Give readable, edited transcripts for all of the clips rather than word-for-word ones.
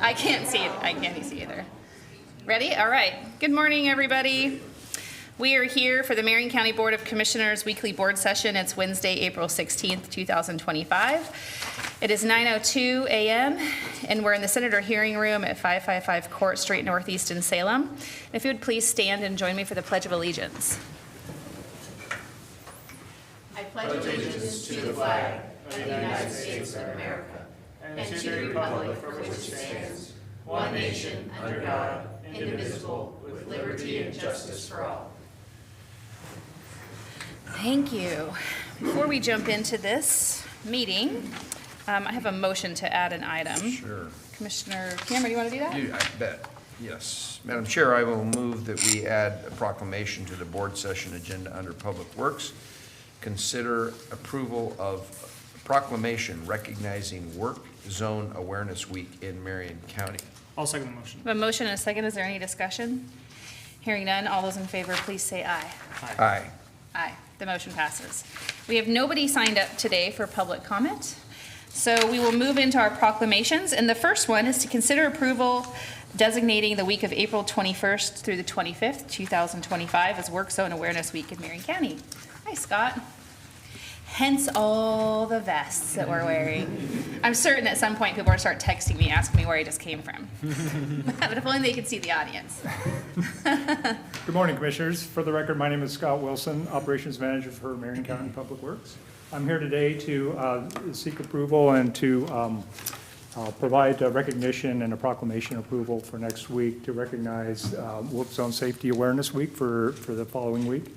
I can't see it. I can't see either. Ready? All right. Good morning, everybody. We are here for the Marion County Board of Commissioners weekly board session. It's Wednesday, April 16th, 2025. It is 9:02 a.m. and we're in the Senator Hearing Room at 555 Court Street Northeast in Salem. If you would please stand and join me for the Pledge of Allegiance. I pledge allegiance to the flag of the United States of America and to the republic for which it stands, one nation, under God, indivisible, with liberty and justice for all. Thank you. Before we jump into this meeting, I have a motion to add an item. Sure. Commissioner Cameron, do you want to do that? I bet, yes. Madam Chair, I will move that we add a proclamation to the board session agenda under Public Works. Consider approval of proclamation recognizing Work Zone Awareness Week in Marion County. I'll second the motion. A motion and a second. Is there any discussion? Hearing none, all those in favor, please say aye. Aye. Aye. The motion passes. We have nobody signed up today for public comment, so we will move into our proclamations. And the first one is to consider approval designating the week of April 21st through the 25th, 2025 as Work Zone Awareness Week in Marion County. Hi, Scott. Hence all the vests that we're wearing. I'm certain at some point people are start texting me, asking me where I just came from. But if only they could see the audience. Good morning, Commissioners. For the record, my name is Scott Wilson, Operations Manager for Marion County Public Works. I'm here today to seek approval and to provide recognition and a proclamation approval for next week to recognize Work Zone Safety Awareness Week for the following week.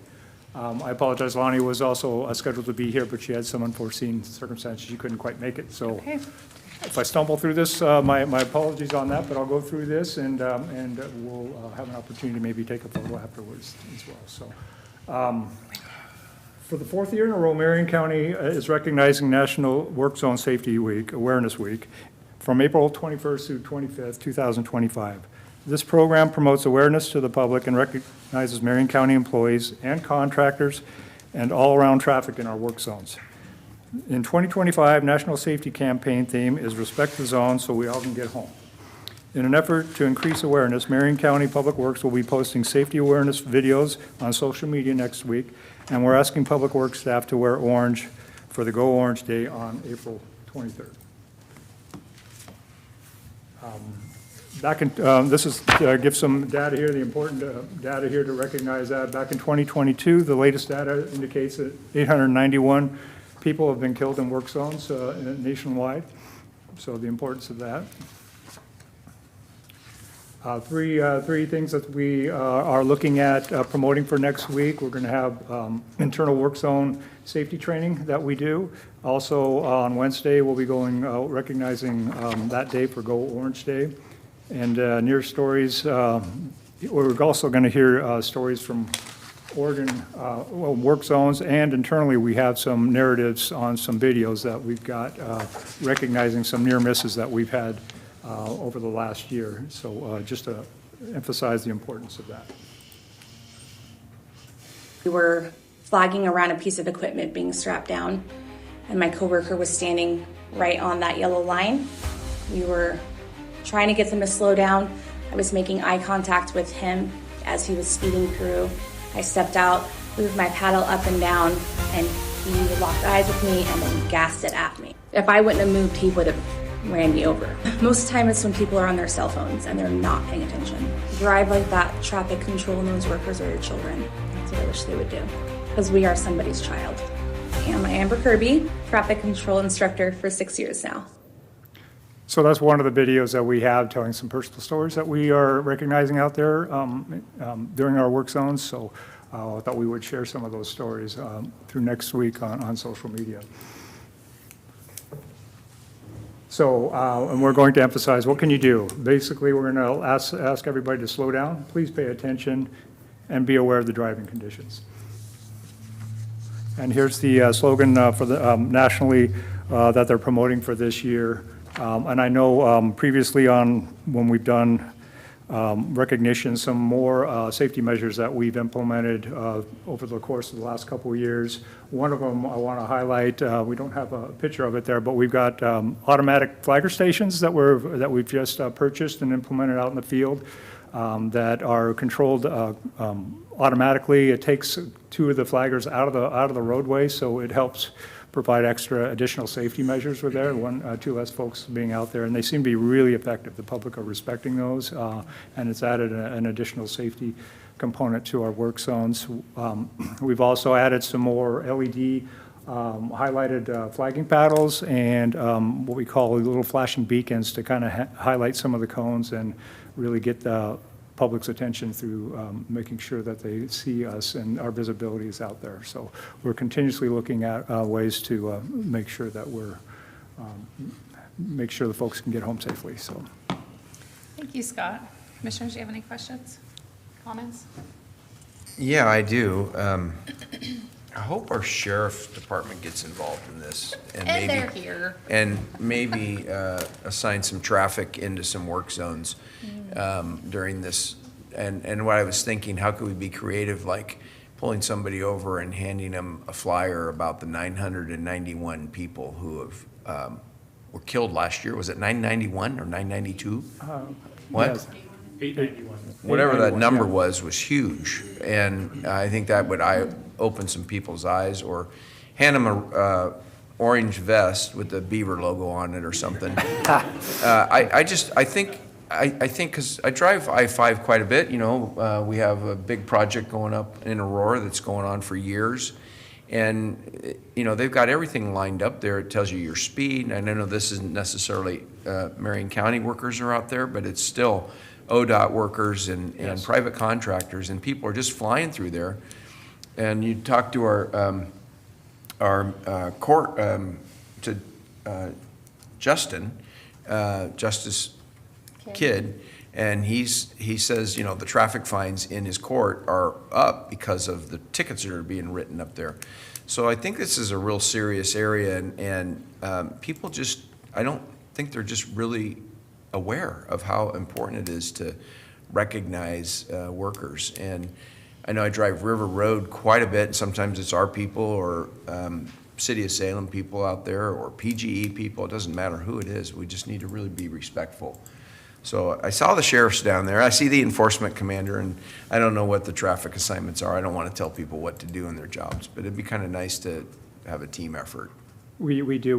I apologize, Lonnie was also scheduled to be here, but she had some unforeseen circumstances. She couldn't quite make it. So Okay. if I stumble through this, my apologies on that, but I'll go through this and we'll have an opportunity to maybe take a photo afterwards as well. So for the fourth year in a row, Marion County is recognizing National Work Zone Safety Week, Awareness Week, from April 21st through 25th, 2025. This program promotes awareness to the public and recognizes Marion County employees and contractors and all-around traffic in our work zones. In 2025, National Safety Campaign theme is Respect the Zone so we all can get home. In an effort to increase awareness, Marion County Public Works will be posting safety awareness videos on social media next week, and we're asking Public Works staff to wear orange for the Go Orange Day on April 23rd. This is give some data here, the important data here to recognize that. Back in 2022, the latest data indicates that 891 people have been killed in work zones nationwide, so the importance of that. Three things that we are looking at promoting for next week. We're going to have internal work zone safety training that we do. Also on Wednesday, we'll be going recognizing that day for Go Orange Day. And near stories, we're also going to hear stories from Oregon work zones, and internally we have some narratives on some videos that we've got recognizing some near misses that we've had over the last year. So just to emphasize the importance of that. We were flagging around a piece of equipment being strapped down, and my coworker was standing right on that yellow line. We were trying to get them to slow down. I was making eye contact with him as he was speeding through. I stepped out, moved my paddle up and down, and he locked eyes with me and then gassed it at me. If I wouldn't have moved, he would have ran me over. Most of the time it's when people are on their cell phones and they're not paying attention. Drive like that, traffic control, and those workers are your children. That's what I wish they would do, because we are somebody's child. I'm Amber Kirby, traffic control instructor for 6 years now. So that's one of the videos that we have telling some personal stories that we are recognizing out there during our work zones. So I thought we would share some of those stories through next week on social media. So, and we're going to emphasize, what can you do? Basically, we're going to ask everybody to slow down, please pay attention, and be aware of the driving conditions. And here's the slogan for the nationally that they're promoting for this year. And I know previously when we've done recognition, some more safety measures that we've implemented over the course of the last couple of years. One of them I want to highlight, we don't have a picture of it there, but we've got automatic flagger stations that we've just purchased and implemented out in the field that are controlled automatically. It takes two of the flaggers out of the roadway, so it helps provide extra additional safety measures with there, two less folks being out there, and they seem to be really effective. The public are respecting those, and it's added an additional safety component to our work zones. We've also added some more LED highlighted flagging paddles and what we call little flashing beacons to kind of highlight some of the cones and really get the public's attention through making sure that they see us and our visibility is out there. So we're continuously looking at ways to make sure that make sure the folks can get home safely. So, Thank you, Scott. Commissioners, do you have any questions, comments? Yeah, I do. I hope our sheriff's department gets involved in this. And they're here. And maybe assign some traffic into some work zones during this. And what I was thinking, how could we be creative, like pulling somebody over and handing them a flyer about the 991 people who have were killed last year. Was it 991 or 992? What? yes. 891. Whatever that 891, number yeah. was huge. And I think that would open some people's eyes, or hand them a orange vest with the Beaver logo on it or something. I think, because I drive I-5 quite a bit, we have a big project going up in Aurora that's going on for years. And, they've got everything lined up there. It tells you your speed. And I know this isn't necessarily Marion County workers are out there, but it's still ODOT workers and private contractors, and people are just flying through there. And you talk to our court, to Justice Kidd, and he says, the traffic fines in his court are up because of the tickets that are being written up there. So I think this is a real serious area, and people just, I don't think they're just really aware of how important it is to recognize workers. And I know I drive River Road quite a bit, and sometimes it's our people or City of Salem people out there or PGE people. It doesn't matter who it is. We just need to really be respectful. So I saw the sheriffs down there. I see the enforcement commander, and I don't know what the traffic assignments are. I don't want to tell people what to do in their jobs, but it'd be kind of nice to have a team effort. We do.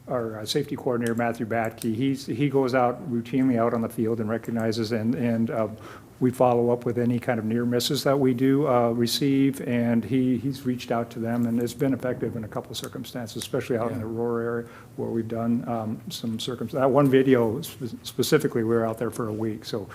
Our safety coordinator, Matthew Batke, he goes out routinely out on the field and recognizes, and we follow up with any kind of near misses that we do receive, and he's reached out to them, and it's been effective in a couple of circumstances, especially out in the Aurora area where we've done some circumstances. That one video specifically, we were out there for a week, so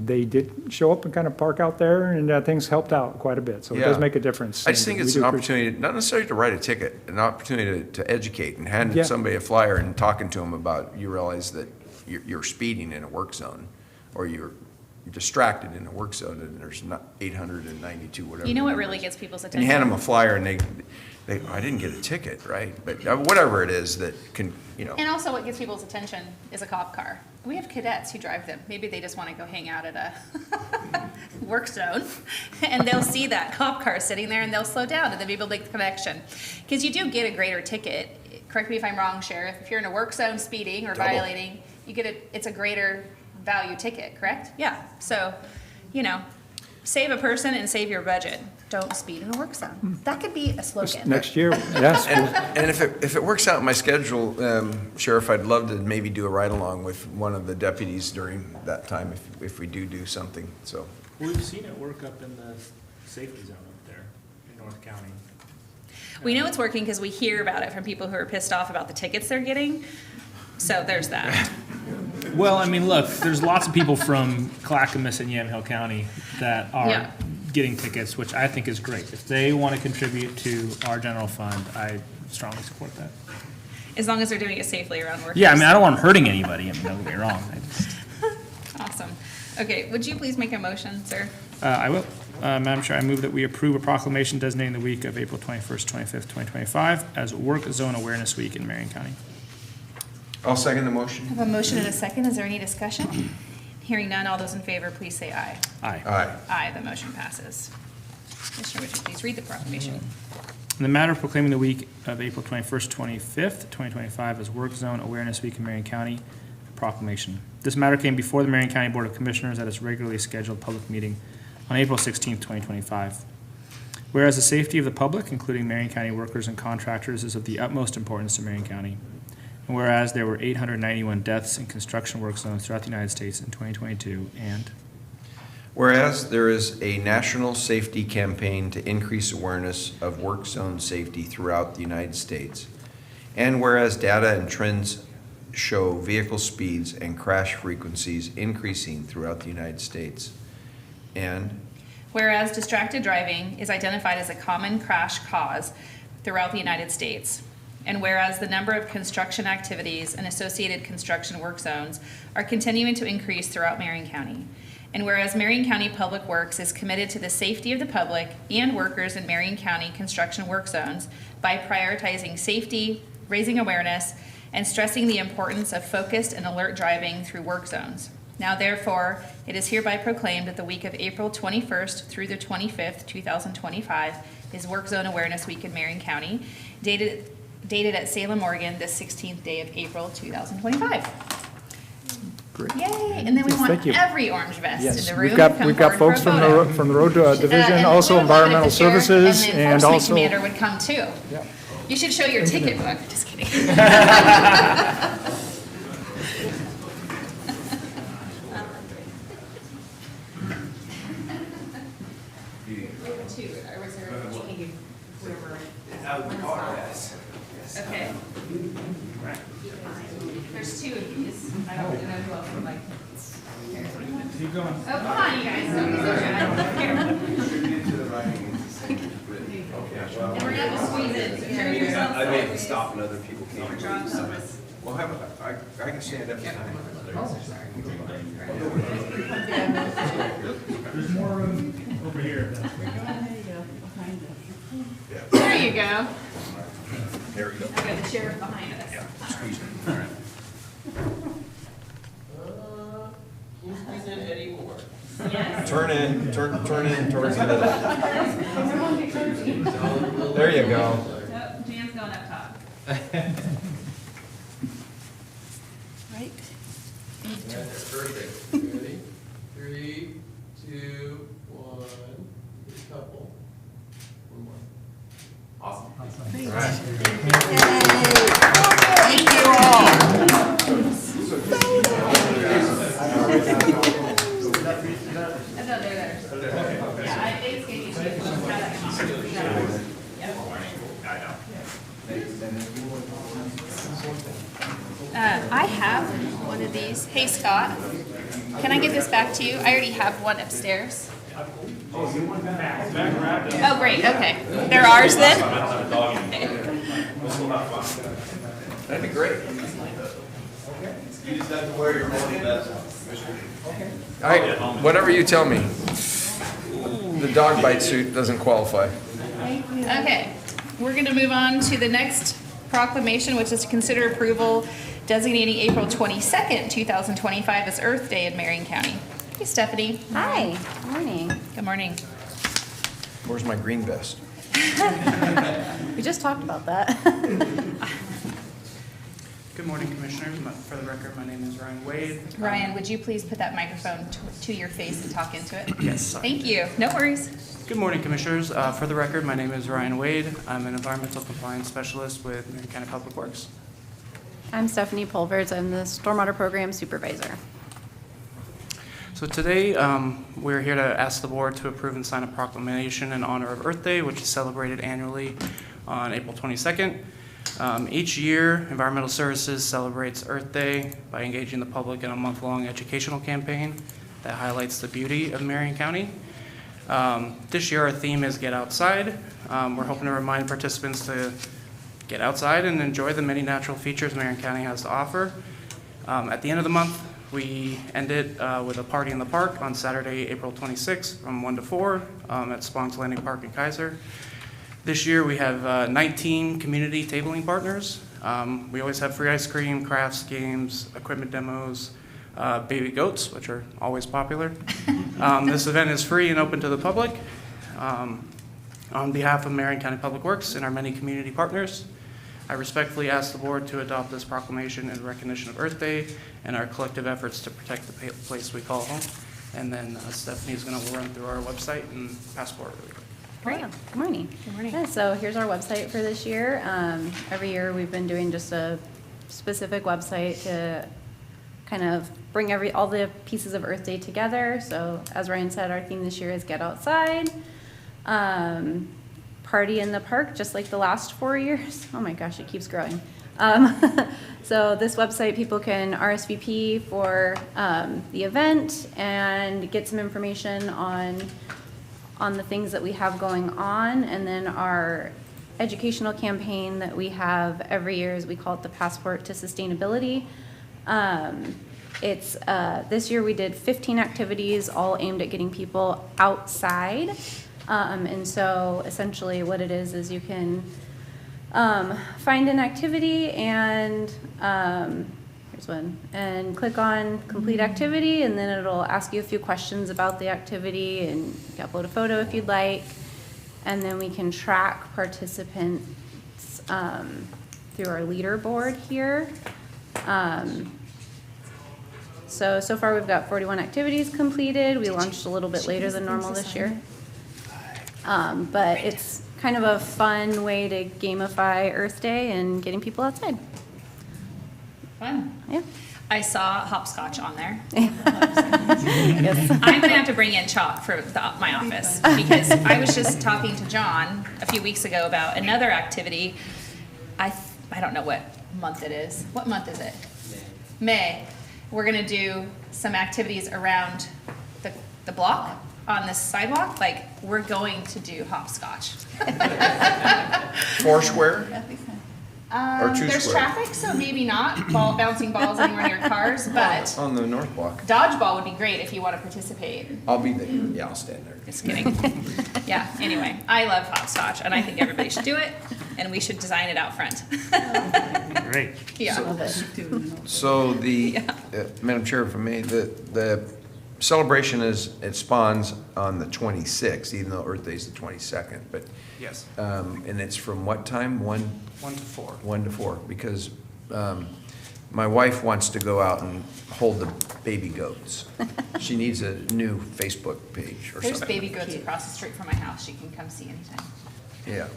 they did show up and kind of park out there, and things helped out quite a bit. So it does make a difference. I just think it's an opportunity, not necessarily to write a ticket, an opportunity to educate and hand somebody a flyer and talking to them about, you realize that you're speeding in a work zone, or you're distracted in a work zone, and there's not 892, whatever. You know what really gets people's And attention? you hand them a flyer, and they I didn't get a ticket, right? But whatever it is that can, And also what gets people's attention is a cop car. We have cadets who drive them. Maybe they just want to go hang out at a work zone, and they'll see that cop car sitting there, and they'll slow down, and then maybe they'll make the connection. Because you do get a greater ticket. Correct me if I'm wrong, Sheriff. If you're in a work zone speeding or violating, you get it's a greater value ticket, correct? Yeah. So, save a person and save your budget. Don't speed in a work zone. That could be a slogan. Next year, yes. and if it works out in my schedule, Sheriff, I'd love to maybe do a ride-along with one of the deputies during that time if we do something, so. We've seen it work up in the safety zone up there in North County. We know it's working because we hear about it from people who are pissed off about the tickets they're getting. So there's that. Well, I mean, look, there's lots of people from Clackamas and Yamhill County that are getting tickets, which I think is great. If they want to contribute to our general fund, I strongly support that. As long as they're doing it safely around workers. Yeah, I mean, I don't want them hurting anybody. I mean, don't get me wrong. Awesome. Okay, would you please make a motion, sir? I will. Madam Chair, I move that we approve a proclamation designating the week of April 21st, 25th, 2025 as Work Zone Awareness Week in Marion County. I'll second the I motion. have a motion and a second. Is there any discussion? Hearing none, all those in favor, please say aye. Aye. Aye. Aye, the motion passes. Commissioner, would you please read the proclamation? In the matter of proclaiming the week of April 21st, 25th, 2025 as Work Zone Awareness Week in Marion County, proclamation. This matter came before the Marion County Board of Commissioners at its regularly scheduled public meeting on April 16th, 2025. Whereas the safety of the public, including Marion County workers and contractors, is of the utmost importance to Marion County. And whereas there were 891 deaths in construction work zones throughout the United States in 2022, and Whereas there is a national safety campaign to increase awareness of work zone safety throughout the United States. And whereas data and trends show vehicle speeds and crash frequencies increasing throughout the United States. And Whereas distracted driving is identified as a common crash cause throughout the United States. And whereas the number of construction activities and associated construction work zones are continuing to increase throughout Marion County. And whereas Marion County Public Works is committed to the safety of the public and workers in Marion County construction work zones by prioritizing safety, raising awareness, and stressing the importance of focused and alert driving through work zones. Now therefore, it is hereby proclaimed that the week of April 21st through the 25th, 2025 is Work Zone Awareness Week in Marion County, dated at Salem, Oregon, the 16th day of April 2025. Great. Yay, and then we Yes, want thank you. every orange vest Yes, in the room. we've got, to come we've got forward folks for a from the, photo. from the road division, And also we would love it environmental if the sheriff services, And the and enforcement also. commander would come too. Yeah. You should show your ticket book, just kidding. Okay. There's two of these. I don't know who else would like. Here. keep going. Oh, come on, you guys. Don't be so shy. Here. And we're gonna have to squeeze in. So carry yourself. I made to stop and other people came. Well, I can stand up behind. There's more room over here. There you go. There we go. I've got the sheriff behind us. Squeeze it. All right. Who's squeezing Eddie Moore? Yes. Turn in towards the middle. There you go. Oh, Jan's going up top. Right. That's perfect. Ready? 3, 2, 1. Just a couple. One more. Awesome. I thought they were there. Yeah, I think it's gonna be sweet. She's got that come on. I have one of these. Hey, Scott, can I get this back to you? I already have one upstairs. Oh, great, okay. They're ours then? That'd be great. You just have to wear your own vest. All right, whatever you tell me. The dog bite suit doesn't qualify. Okay, we're gonna move on to the next proclamation, which is to consider approval designating April 22nd, 2025 as Earth Day in Marion County. Hey, Stephanie. Hi, morning. Good morning. Where's my green vest? We just talked about that. Good morning, Commissioners. For the record, my name is Ryan Wade. Ryan, would you please put that microphone to your face and talk into it? Yes, sorry. Thank you. No worries. Good morning, Commissioners. For the record, my name is Ryan Wade. I'm an environmental compliance specialist with Marion County Public Works. I'm Stephanie Pulvers. I'm the Stormwater Program Supervisor. So today, we're here to ask the board to approve and sign a proclamation in honor of Earth Day, which is celebrated annually on April 22nd. Each year, Environmental Services celebrates Earth Day by engaging the public in a month-long educational campaign that highlights the beauty of Marion County. This year, our theme is Get Outside. We're hoping to remind participants to get outside and enjoy the many natural features Marion County has to offer. At the end of the month, we end it with a party in the park on Saturday, April 26th from 1 to 4 at Sponks Landing Park in Kaiser. This year, we have 19 community tabling partners. We always have free ice cream, crafts, games, equipment demos, baby goats, which are always popular. This event is free and open to the public. On behalf of Marion County Public Works and our many community partners, I respectfully ask the board to adopt this proclamation in recognition of Earth Day and our collective efforts to protect the place we call home. And then Stephanie's going to run through our website and passport really quick. Great. Good morning. Good morning. Yeah, so here's our website for this year. Every year we've been doing just a specific website to kind of bring all the pieces of Earth Day together. So as Ryan said, our theme this year is Get Outside. Party in the park, just like the last 4 years. Oh my gosh, it keeps growing. So this website, people can RSVP for the event and get some information on the things that we have going on. And then our educational campaign that we have every year is we call it the Passport to Sustainability. This year we did 15 activities, all aimed at getting people outside. And so essentially what it is you can find an activity and here's one, and click on complete activity, and then it'll ask you a few questions about the activity, and you can upload a photo if you'd like, and then we can track participants through our leaderboard here. So far we've got 41 activities completed. We launched a little bit later than normal this year. But it's kind of a fun way to gamify Earth Day and getting people outside. Fun. Yeah. I saw hopscotch on there. Yes. I'm gonna have to bring in chalk for my office, because I was just talking to John a few weeks ago about another activity. I don't know what month it is. What month is it? May. We're gonna do some activities around the block on this sidewalk. Like, we're going to do hopscotch. Foursquare? Or two There's square? traffic, so maybe not bouncing balls anywhere near cars, but On the north block. dodgeball would be great if you want to participate. I'll be there. Yeah, I'll stand there. Just kidding. Yeah, anyway, I love hopscotch, and I think everybody should do it, and we should design it out front. Great. Yeah. So Madam Chair, for me, the celebration it spawns on the 26th, even though Earth Day is the 22nd, but, Yes, and it's from what time? 1 1 to 4. 1 to 4, because my wife wants to go out and hold the baby goats. She needs a new Facebook page or There's something. baby goats across the street from my house. You can come see anytime. Yeah,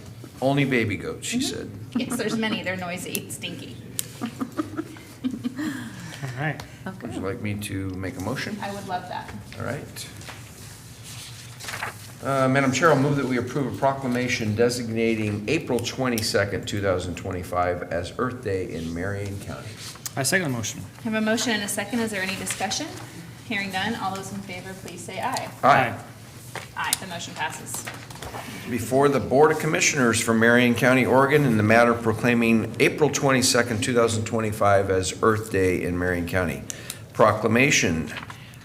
only baby goats, she said. Yes, there's many. They're noisy, stinky. All right. Would you like me to make a motion? I would love that. All right. Madam Chair, I'll move that we approve a proclamation designating April 22nd, 2025 as Earth Day in Marion County. I second the motion. I have a motion and a second. Is there any discussion? Hearing none, all those in favor, please say aye. Aye. Aye, the motion passes. Before the Board of Commissioners for Marion County, Oregon, in the matter of proclaiming April 22nd, 2025 as Earth Day in Marion County. Proclamation.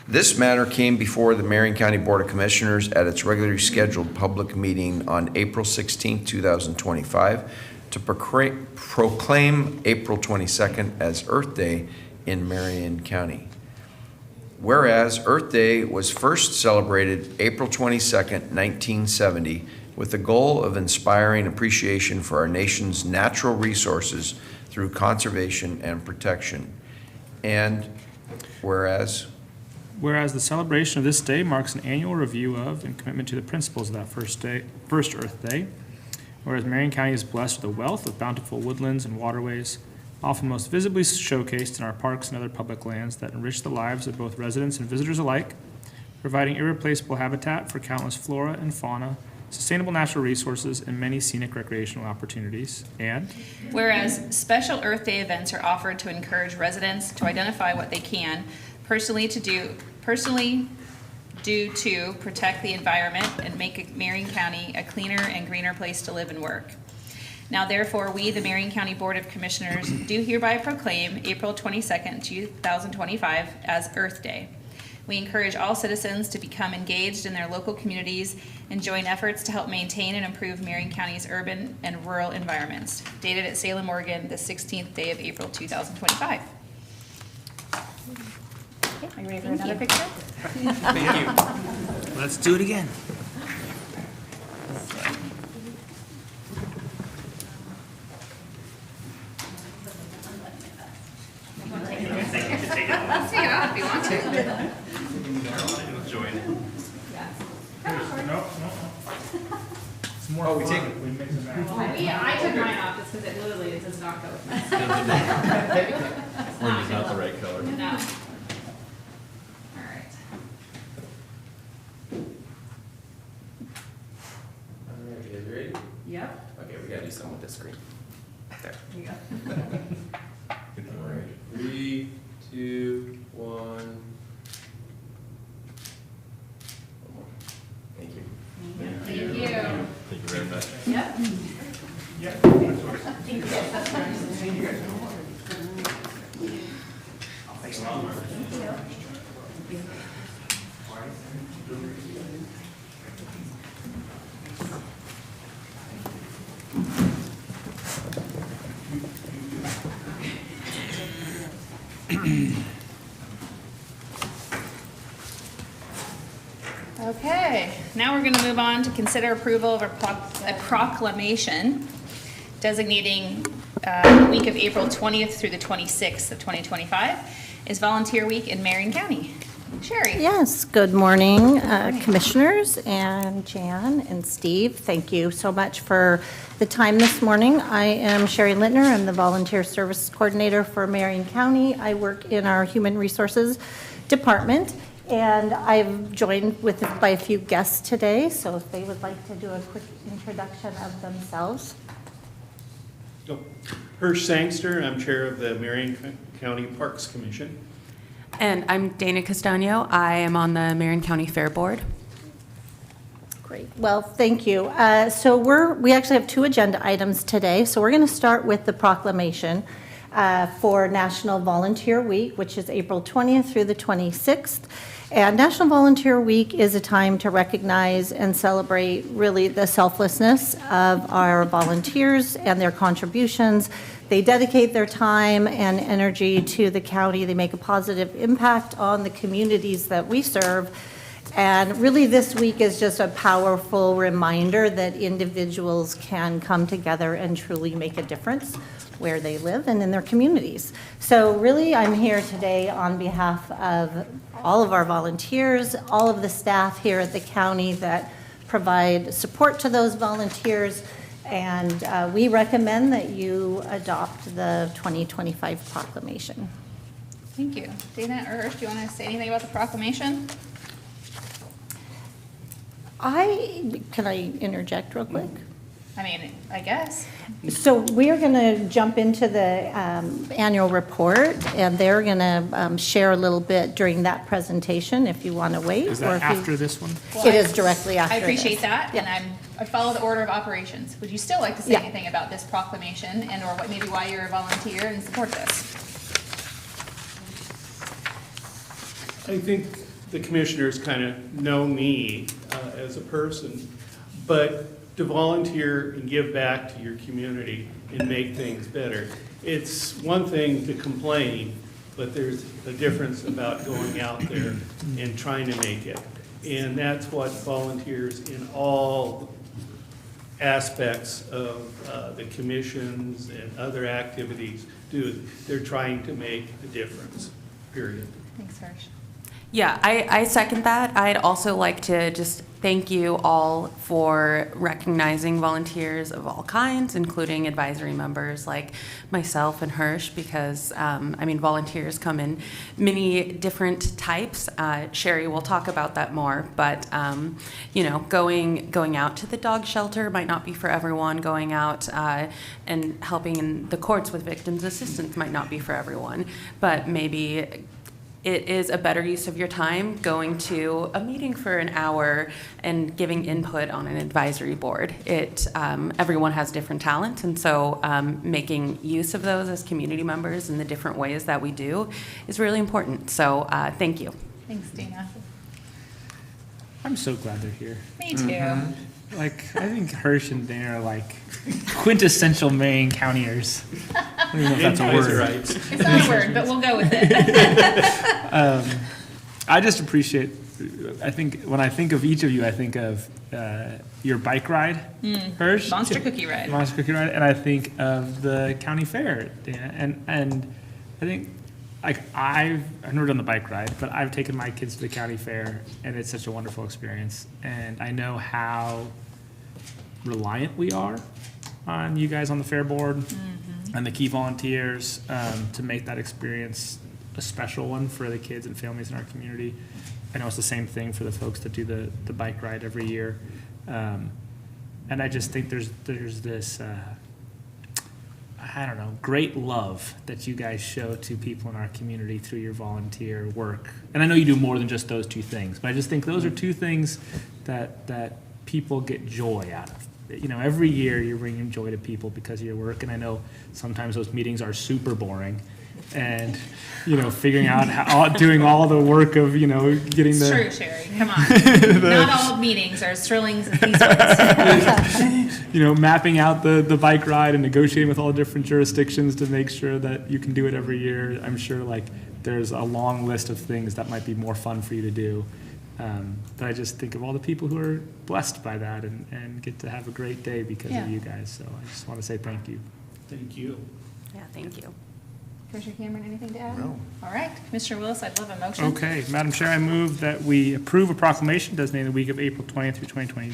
This matter came before the Marion County Board of Commissioners at its regularly scheduled public meeting on April 16th, 2025 to proclaim April 22nd as Earth Day in Marion County. Whereas Earth Day was first celebrated April 22nd, 1970, with the goal of inspiring appreciation for our nation's natural resources through conservation and protection. And whereas Whereas the celebration of this day marks an annual review of and commitment to the principles of that first Earth Day. Whereas Marion County is blessed with a wealth of bountiful woodlands and waterways, often most visibly showcased in our parks and other public lands that enrich the lives of both residents and visitors alike, providing irreplaceable habitat for countless flora and fauna, sustainable natural resources, and many scenic recreational opportunities. And Whereas special Earth Day events are offered to encourage residents to identify what they can personally do to protect the environment and make Marion County a cleaner and greener place to live and work. Now therefore, we, the Marion County Board of Commissioners, do hereby proclaim April 22nd, 2025 as Earth Day. We encourage all citizens to become engaged in their local communities and join efforts to help maintain and improve Marion County's urban and rural environments. Dated at Salem, Oregon, the 16th day of April 2025. Okay, are you ready for another picture? Thank you. Let's do it again. Let's take it off if you want to. It's more Oh, we fun take if we mix it back. I took mine off just because it literally does not go with me. Orange is not the right color. No. All right. Alright, you guys ready? Yep. Okay, we gotta do something with this screen. There. Here you go. Alright, 3, 2, 1. Thank you. Thank you. Thank you very much. Yep. Okay, now we're going to move on to consider approval of a proclamation designating the week of April 20th through the 26th of 2025 is Volunteer Week in Marion County. Sherry? Yes, good morning, Commissioners, and Jan and Steve. Thank you so much for the time this morning. I am Sherry Littner. I'm the Volunteer Service Coordinator for Marion County. I work in our Human Resources Department, and I've joined by a few guests today, so if they would like to do a quick introduction of themselves. Hirsch Sangster, I'm Chair of the Marion County Parks Commission. And I'm Dana Castano. I am on the Marion County Fair Board. Great. Well, thank you. So we actually have 2 agenda items today. So we're going to start with the proclamation for National Volunteer Week, which is April 20th through the 26th. And National Volunteer Week is a time to recognize and celebrate really the selflessness of our volunteers and their contributions. They dedicate their time and energy to the county. They make a positive impact on the communities that we serve. And really this week is just a powerful reminder that individuals can come together and truly make a difference where they live and in their communities. So really I'm here today on behalf of all of our volunteers, all of the staff here at the county that provide support to those volunteers. And we recommend that you adopt the 2025 proclamation. Thank you. Dana or Hirsch, do you want to say anything about the proclamation? Can I interject real quick? I mean, I guess. So we are going to jump into the annual report, and they're going to share a little bit during that presentation if you want to wait. Is or that if you- after this one? It is directly after I appreciate this. that, Yeah. and I follow the order of operations. Would you still like to say Yeah. anything about this proclamation and or maybe why you're a volunteer and support this? I think the commissioners kind of know me as a person, but to volunteer and give back to your community and make things better. It's one thing to complain, but there's a difference about going out there and trying to make it. And that's what volunteers in all aspects of the commissions and other activities do. They're trying to make a difference, period. Thanks, Hirsch. Yeah, I second that. I'd also like to just thank you all for recognizing volunteers of all kinds, including advisory members like myself and Hirsch, because, I mean, volunteers come in many different types. Sherry will talk about that more, but, you know, going out to the dog shelter might not be for everyone. Going out and helping in the courts with victims assistance might not be for everyone, but maybe it is a better use of your time going to a meeting for an hour and giving input on an advisory board. Everyone has different talents, and so making use of those as community members in the different ways that we do is really important. So thank you. Thanks, Dana. I'm so glad they're here. Me too. Like, I think Hirsch and Dana are like quintessential Marion Countyers. I don't even know if that's a word. It's not a word, but we'll go with it. I just appreciate, I think, when I think of each of you, I think of your bike ride, Hirsch. Monster cookie ride. Monster cookie ride, and I think of the county fair, Dana. And I think, like, I've never done the bike ride, but I've taken my kids to the county fair, and it's such a wonderful experience. And I know how reliant we are on you guys on the fair board and the key volunteers to make that experience a special one for the kids and families in our community. I know it's the same thing for the folks that do the bike ride every year. And I just think there's this, I don't know, great love that you guys show to people in our community through your volunteer work. And I know you do more than just those two things, but I just think those are two things that people get joy out of. You know, every year you're bringing joy to people because of your work, and I know sometimes those meetings are super boring. And, you know, figuring out how, doing all the work of, you know, getting It's the. true, Sherry. Come on. Not all meetings are as thrilling as these ones. You know, mapping out the bike ride and negotiating with all the different jurisdictions to make sure that you can do it every year. I'm sure, like, there's a long list of things that might be more fun for you to do. But I just think of all the people who are blessed by that and get to have a great day because of you guys. So I just want to say thank you. Thank you. Yeah, thank you. Commissioner Cameron, anything to add? No. All right. Commissioner Willis, I'd love a motion. Okay, Madam Chair, I move that we approve a proclamation designating the week of April 20th through 2020,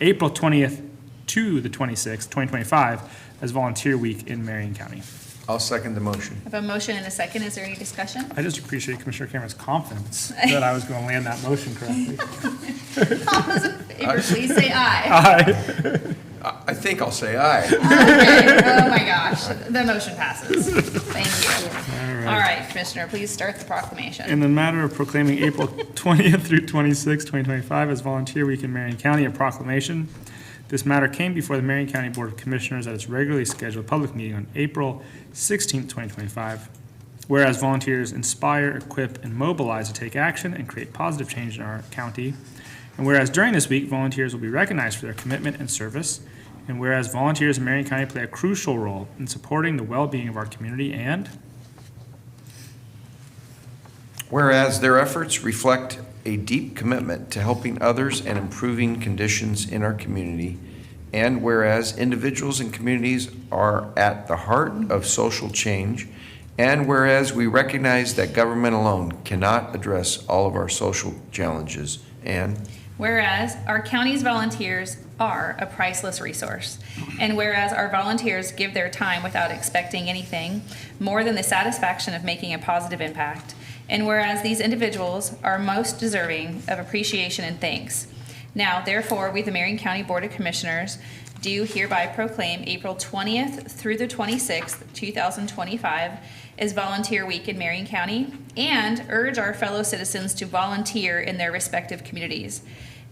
April 20th to the 26th, 2025, as Volunteer Week in Marion County. I'll second the motion. I have a motion and a second. Is there any discussion? I just appreciate Commissioner Cameron's confidence that I was going to land that motion correctly. All those in favor, please say aye. Aye. I think I'll say aye. Okay. Oh, my gosh. The motion passes. Thank you. All right, Commissioner, please start the proclamation. In the matter of proclaiming April 20th through 26th, 2025 as Volunteer Week in Marion County, a proclamation. This matter came before the Marion County Board of Commissioners at its regularly scheduled public meeting on April 16th, 2025. Whereas volunteers inspire, equip, and mobilize to take action and create positive change in our county. And whereas during this week, volunteers will be recognized for their commitment and service. And whereas volunteers in Marion County play a crucial role in supporting the well-being of our community, and Whereas their efforts reflect a deep commitment to helping others and improving conditions in our community, and whereas individuals and communities are at the heart of social change, and whereas we recognize that government alone cannot address all of our social challenges, and whereas our county's volunteers are a priceless resource, and whereas our volunteers give their time without expecting anything more than the satisfaction of making a positive impact, and whereas these individuals are most deserving of appreciation and thanks. Now, therefore, we, the Marion County Board of Commissioners, do hereby proclaim April 20th through the 26th, 2025 as Volunteer Week in Marion County, and urge our fellow citizens to volunteer in their respective communities.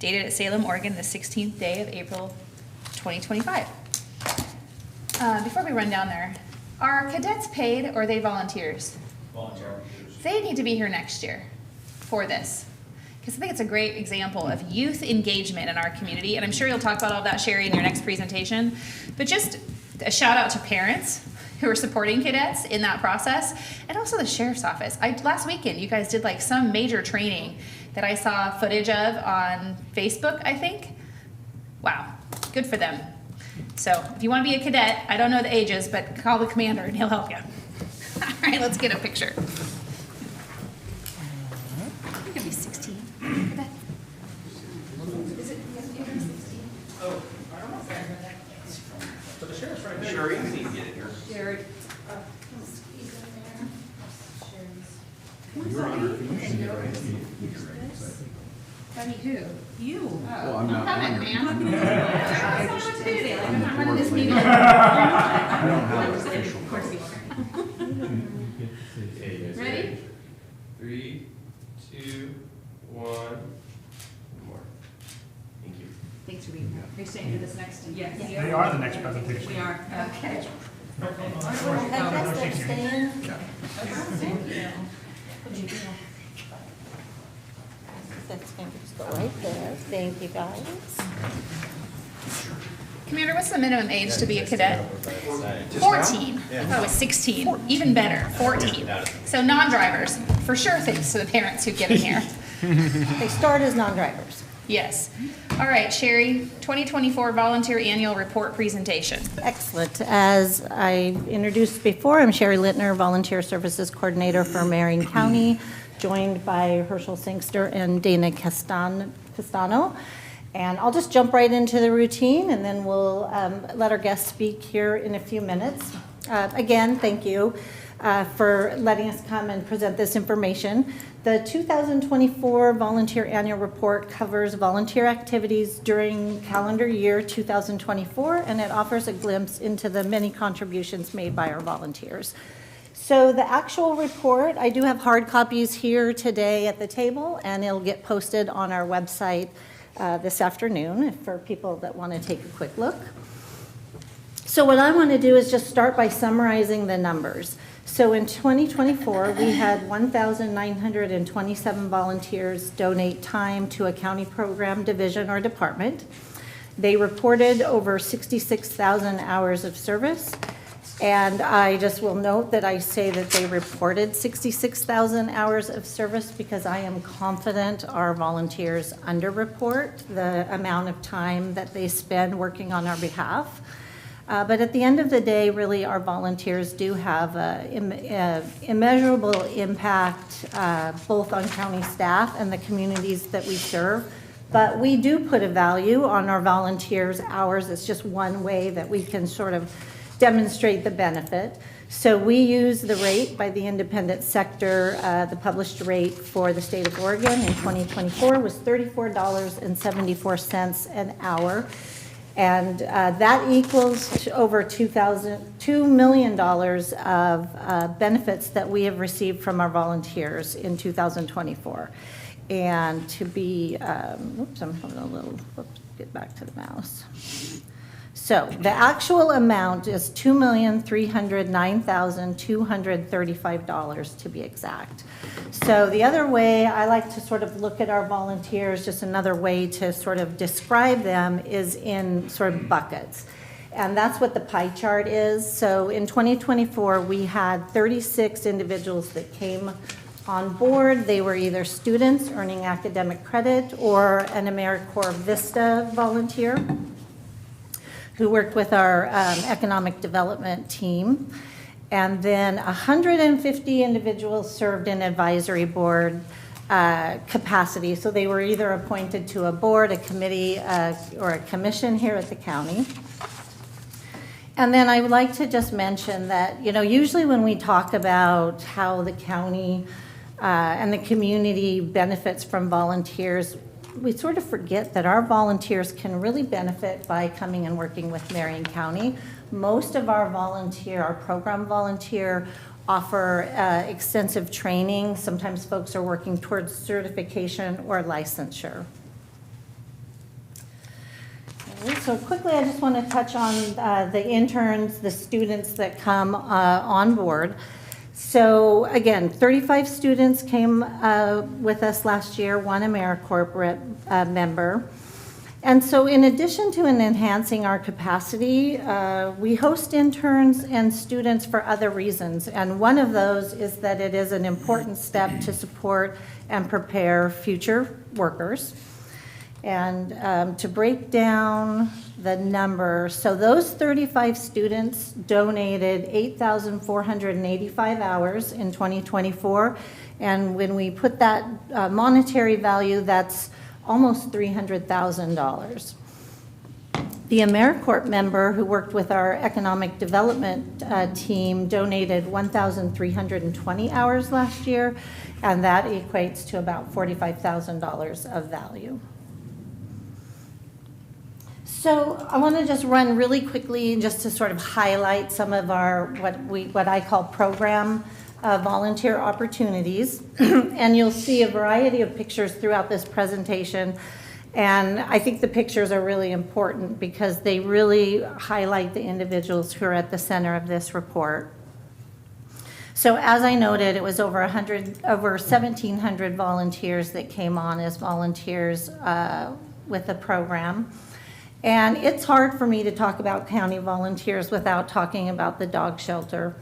Dated at Salem, Oregon, the 16th day of April, 2025. Before we run down there, are cadets paid or are they volunteers? Volunteers. They need to be here next year for this, because I think it's a great example of youth engagement in our community, and I'm sure you'll talk about all that, Sherry, in your next presentation. But just a shout out to parents who are supporting cadets in that process, and also the sheriff's office. Last weekend, you guys did like some major training that I saw footage of on Facebook, I think. Wow, good for them. So if you want to be a cadet, I don't know the ages, but call the commander and he'll help you. All right, let's get a picture. You're gonna be 16. Cadet. Is it? You're 16. Oh, I don't know if I heard that. So the sheriff's right there. Sherry, you need to get in here. Jared. I mean, who? You. Well, I'm not coming, man. I don't know what to do today. Like, I'm running this meeting. Of course you are. Ready? 3, 2, 1. More. Thank you. Thanks for being here. Are you staying for this next? Yes. they are the next presentation. We are. Okay. That's going to just go right there. Thank you, guys. Commander, what's the minimum age to be a cadet? 14. I thought it was 16. Even better, 14. So non-drivers, for sure, thanks to the parents who get in here. They start as non-drivers. Yes. All right, Sherry, 2024 Volunteer Annual Report Presentation. Excellent. As I introduced before, I'm Sherry Littner, Volunteer Services Coordinator for Marion County, joined by Herschel Singster and Dana Castano. And I'll just jump right into the routine, and then we'll let our guests speak here in a few minutes. Again, thank you for letting us come and present this information. The 2024 Volunteer Annual Report covers volunteer activities during calendar year 2024, and it offers a glimpse into the many contributions made by our volunteers. So the actual report, I do have hard copies here today at the table, and it'll get posted on our website this afternoon for people that want to take a quick look. So what I want to do is just start by summarizing the numbers. So in 2024, we had 1,927 volunteers donate time to a county program, division, or department. They reported over 66,000 hours of service. And I just will note that I say that they reported 66,000 hours of service because I am confident our volunteers underreport the amount of time that they spend working on our behalf. But at the end of the day, really, our volunteers do have an immeasurable impact both on county staff and the communities that we serve. But we do put a value on our volunteers' hours. It's just one way that we can sort of demonstrate the benefit. So we use the rate by the independent sector. The published rate for the state of Oregon in 2024 was $34.74 an hour. And that equals to over $2 million of benefits that we have received from our volunteers in 2024. And to be, whoops, I'm having a little, get back to the mouse. So the actual amount is $2,309,235 to be exact. So the other way I like to sort of look at our volunteers, just another way to sort of describe them is in sort of buckets. And that's what the pie chart is. So in 2024, we had 36 individuals that came on board. They were either students earning academic credit or an AmeriCorps Vista volunteer who worked with our economic development team. And then 150 individuals served in advisory board capacity. So they were either appointed to a board, a committee, or a commission here at the county. And then I would like to just mention that, you know, usually when we talk about how the county and the community benefits from volunteers, we sort of forget that our volunteers can really benefit by coming and working with Marion County. Most of our program volunteer offer extensive training. Sometimes folks are working towards certification or licensure. So quickly, I just want to touch on the interns, the students that come on board. So again, 35 students came with us last year, one AmeriCorps member. And so in addition to enhancing our capacity, we host interns and students for other reasons. And one of those is that it is an important step to support and prepare future workers. And to break down the number, so those 35 students donated 8,485 hours in 2024. And when we put that monetary value, that's almost $300,000. The AmeriCorps member who worked with our economic development team donated 1,320 hours last year, and that equates to about $45,000 of value. So I want to just run really quickly just to sort of highlight some of our what I call program volunteer opportunities. And you'll see a variety of pictures throughout this presentation. And I think the pictures are really important because they really highlight the individuals who are at the center of this report. So as I noted, it was over 1,700 volunteers that came on as volunteers with the program. And it's hard for me to talk about county volunteers without talking about the dog shelter.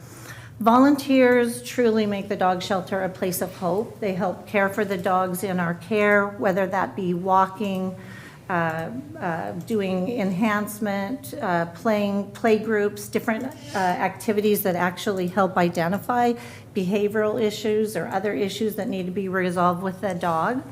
Volunteers truly make the dog shelter a place of hope. They help care for the dogs in our care, whether that be walking, doing enhancement, play groups, different activities that actually help identify behavioral issues or other issues that need to be resolved with the dog.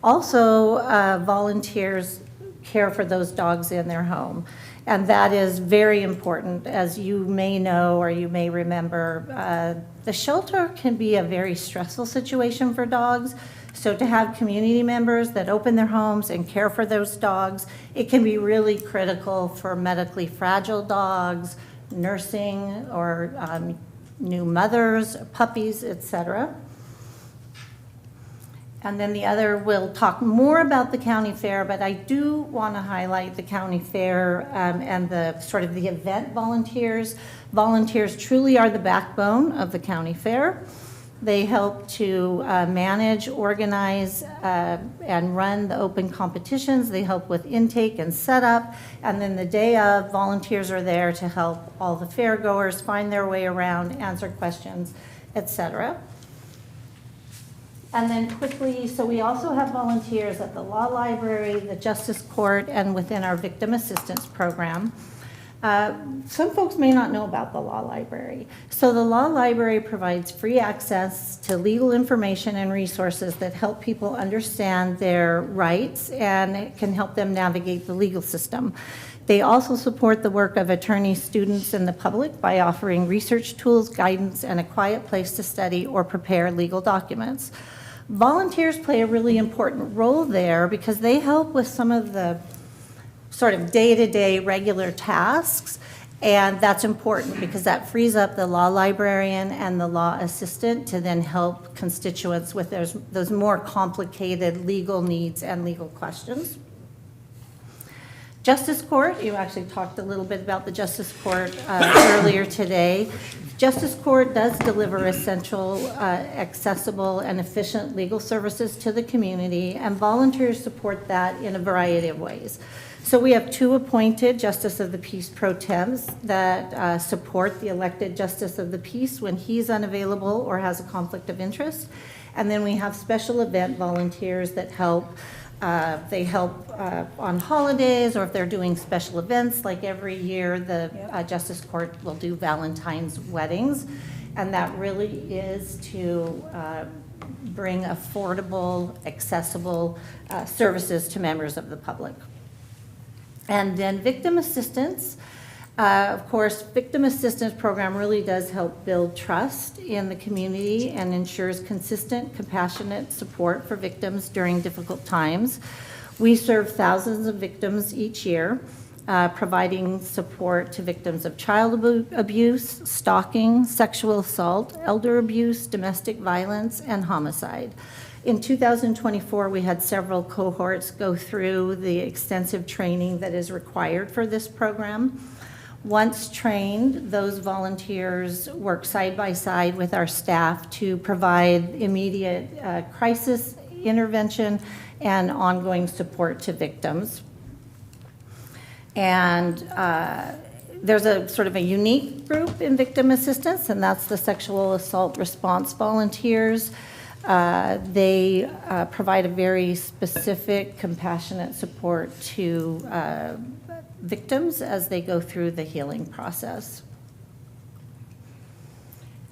Also, volunteers care for those dogs in their home. And that is very important. As you may know or you may remember, the shelter can be a very stressful situation for dogs. So to have community members that open their homes and care for those dogs, it can be really critical for medically fragile dogs, nursing, or new mothers, puppies, etc. And then the other, we'll talk more about the county fair, but I do want to highlight the county fair and the sort of the event volunteers. Volunteers truly are the backbone of the county fair. They help to manage, organize, and run the open competitions. They help with intake and setup. And then the day of, volunteers are there to help all the fairgoers find their way around, answer questions, etc. And then quickly, so we also have volunteers at the law library, the justice court, and within our victim assistance program. Some folks may not know about the law library. So the law library provides free access to legal information and resources that help people understand their rights and it can help them navigate the legal system. They also support the work of attorneys, students, and the public by offering research tools, guidance, and a quiet place to study or prepare legal documents. Volunteers play a really important role there because they help with some of the sort of day-to-day regular tasks, and that's important because that frees up the law librarian and the law assistant to then help constituents with those more complicated legal needs and legal questions. Justice Court, you actually talked a little bit about the Justice Court earlier today. Justice Court does deliver essential, accessible, and efficient legal services to the community, and volunteers support that in a variety of ways. So we have 2 appointed Justice of the Peace pro tems that support the elected Justice of the Peace when he's unavailable or has a conflict of interest. And then we have special event volunteers that help. They help on holidays or if they're doing special events, like every year the Justice Court will do Valentine's weddings. And that really is to bring affordable, accessible services to members of the public. And then victim assistance. Of course, victim assistance program really does help build trust in the community and ensures consistent, compassionate support for victims during difficult times. We serve thousands of victims each year, providing support to victims of child abuse, stalking, sexual assault, elder abuse, domestic violence, and homicide. In 2024, we had several cohorts go through the extensive training that is required for this program. Once trained, those volunteers work side by side with our staff to provide immediate crisis intervention and ongoing support to victims. And there's a sort of a unique group in victim assistance, and that's the sexual assault response volunteers. They provide a very specific, compassionate support to victims as they go through the healing process.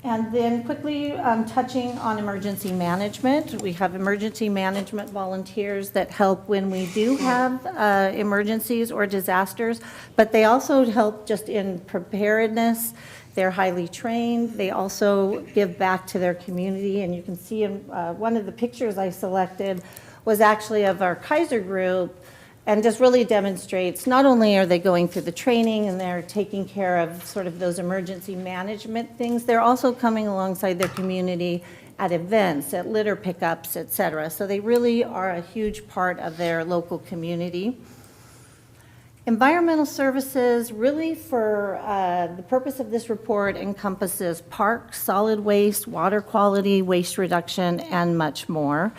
And then quickly touching on emergency management. We have emergency management volunteers that help when we do have emergencies or disasters, but they also help just in preparedness. They're highly trained. They also give back to their community. And you can see in one of the pictures I selected was actually of our Kaiser group, and just really demonstrates not only are they going through the training and they're taking care of sort of those emergency management things, they're also coming alongside their community at events, at litter pickups, et cetera. So they really are a huge part of their local community. Environmental services, really for the purpose of this report, encompasses parks, solid waste, water quality, waste reduction, and much more.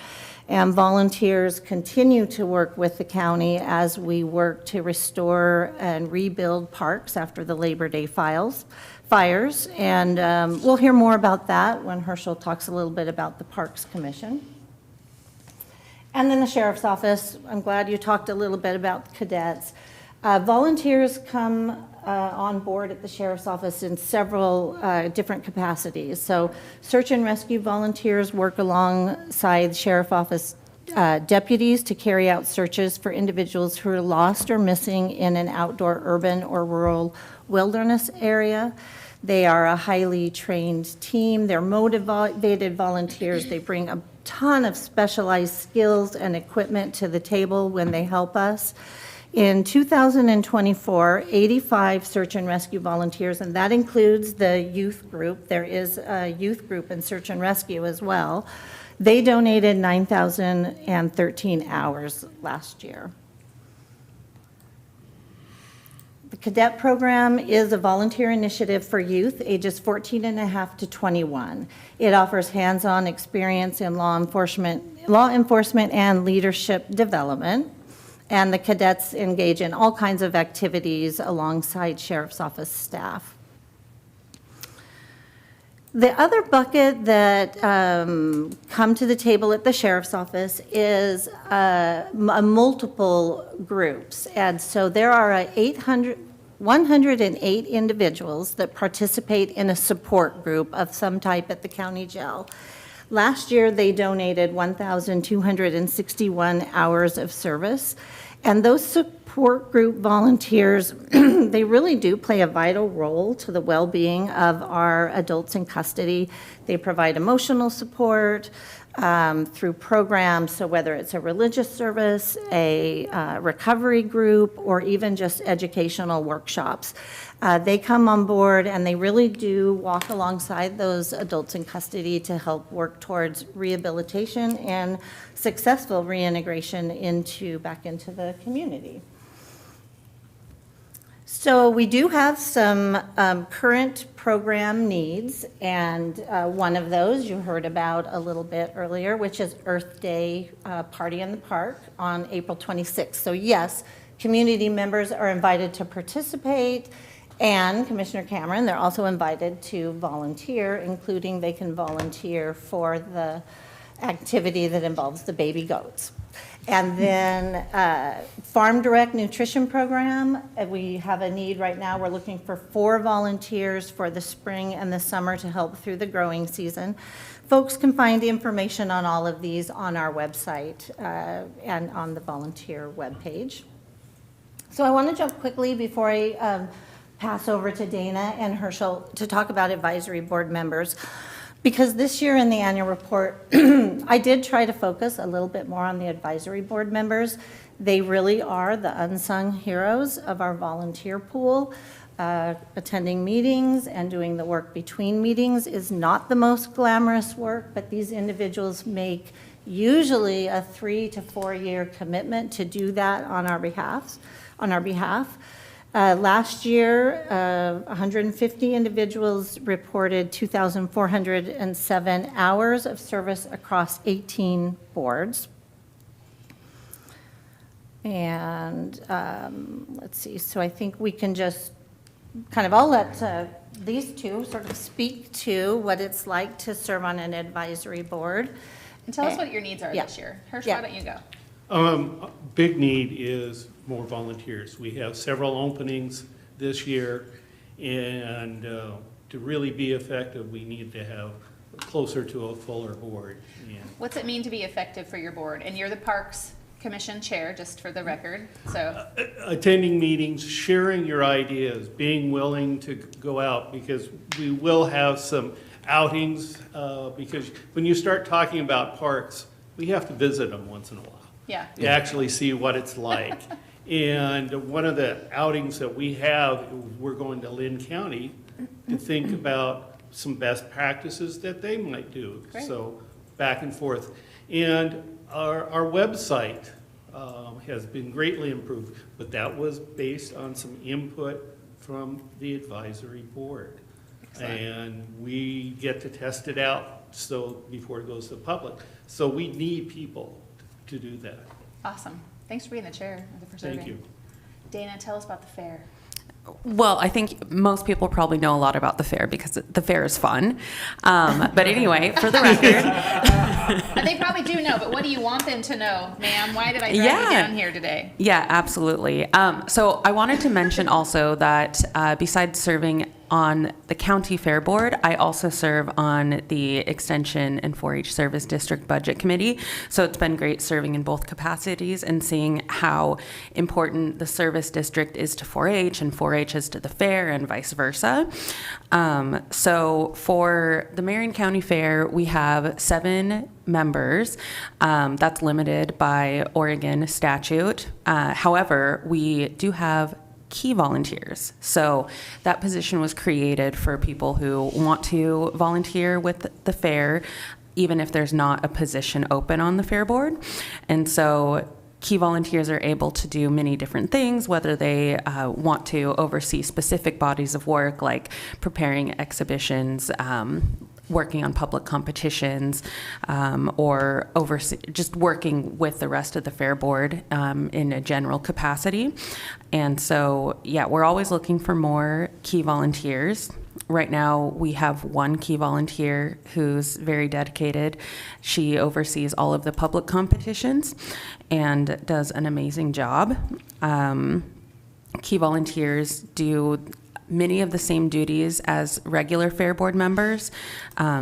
And volunteers continue to work with the county as we work to restore and rebuild parks after the Labor Day fires. And we'll hear more about that when Herschel talks a little bit about the Parks Commission. And then the Sheriff's Office, I'm glad you talked a little bit about cadets. Volunteers come on board at the Sheriff's Office in several different capacities. So search and rescue volunteers work alongside Sheriff's Office deputies to carry out searches for individuals who are lost or missing in an outdoor urban or rural wilderness area. They are a highly trained team. They're motivated volunteers. They bring a ton of specialized skills and equipment to the table when they help us. In 2024, 85 search and rescue volunteers, and that includes the youth group. There is a youth group in search and rescue as well. They donated 9,013 hours last year. The cadet program is a volunteer initiative for youth ages 14 and a half to 21. It offers hands-on experience in law enforcement and leadership development. And the cadets engage in all kinds of activities alongside Sheriff's Office staff. The other bucket that come to the table at the Sheriff's Office is multiple groups. And so there are 108 individuals that participate in a support group of some type at the county jail. Last year, they donated 1,261 hours of service. And those support group volunteers, they really do play a vital role to the well-being of our adults in custody. They provide emotional support through programs, so whether it's a religious service, a recovery group, or even just educational workshops. They come on board and they really do walk alongside those adults in custody to help work towards rehabilitation and successful reintegration back into the community. So we do have some current program needs, and one of those you heard about a little bit earlier, which is Earth Day Party in the Park on April 26th. So yes, community members are invited to participate, and Commissioner Cameron, they're also invited to volunteer, including they can volunteer for the activity that involves the baby goats. And then Farm Direct Nutrition Program, we have a need right now. We're looking for 4 volunteers for the spring and the summer to help through the growing season. Folks can find information on all of these on our website and on the volunteer webpage. So I want to jump quickly before I pass over to Dana and Herschel to talk about advisory board members. Because this year in the annual report, I did try to focus a little bit more on the advisory board members. They really are the unsung heroes of our volunteer pool. Attending meetings and doing the work between meetings is not the most glamorous work, but these individuals make usually a 3 to 4 year commitment to do that on our behalf. Last year, 150 individuals reported 2,407 hours of service across 18 boards. And let's see, so I think we can just I'll let these two sort of speak to what it's like to serve on an advisory board. And tell us what your needs are Yeah. this year. Hersh, Yeah. why don't you go? Big need is more volunteers. We have several openings this year, and to really be effective, we need to have closer to a fuller board. And What's it mean to be effective for your board? And you're the Parks Commission Chair, just for the record, so. attending meetings, sharing your ideas, being willing to go out, because we will have some outings, because when you start talking about parks, we have to visit them once in a while. Yeah. To actually see what it's like. And one of the outings that we have, we're going to Lynn County to think about some best practices that they might do. Great. So back and forth. And our website, has been greatly improved, but that was based on some input from the advisory board. And we get to test it out so before it goes to the public. So we need people to do that. Awesome. Thanks for being the chair of the preserving. Thank you. Dana, tell us about the fair. Well, I think most people probably know a lot about the fair because the fair is fun. But anyway, for the record. They probably do know, but what do you want them to know, ma'am? Why did I drag you down here today? Yeah, absolutely. So I wanted to mention also that besides serving on the county fair board, I also serve on the Extension and 4-H Service District Budget Committee. So it's been great serving in both capacities and seeing how important the service district is to 4-H and 4-H is to the fair and vice versa. So for the Marion County Fair, we have 7 members. That's limited by Oregon statute. However, we do have key volunteers. So that position was created for people who want to volunteer with the fair, even if there's not a position open on the fair board. And so key volunteers are able to do many different things, whether they want to oversee specific bodies of work like preparing exhibitions, working on public competitions, or just working with the rest of the fair board in a general capacity. And so, yeah, we're always looking for more key volunteers. Right now, we have one key volunteer who's very dedicated. She oversees all of the public competitions and does an amazing job. Key volunteers do many of the same duties as regular fair board members.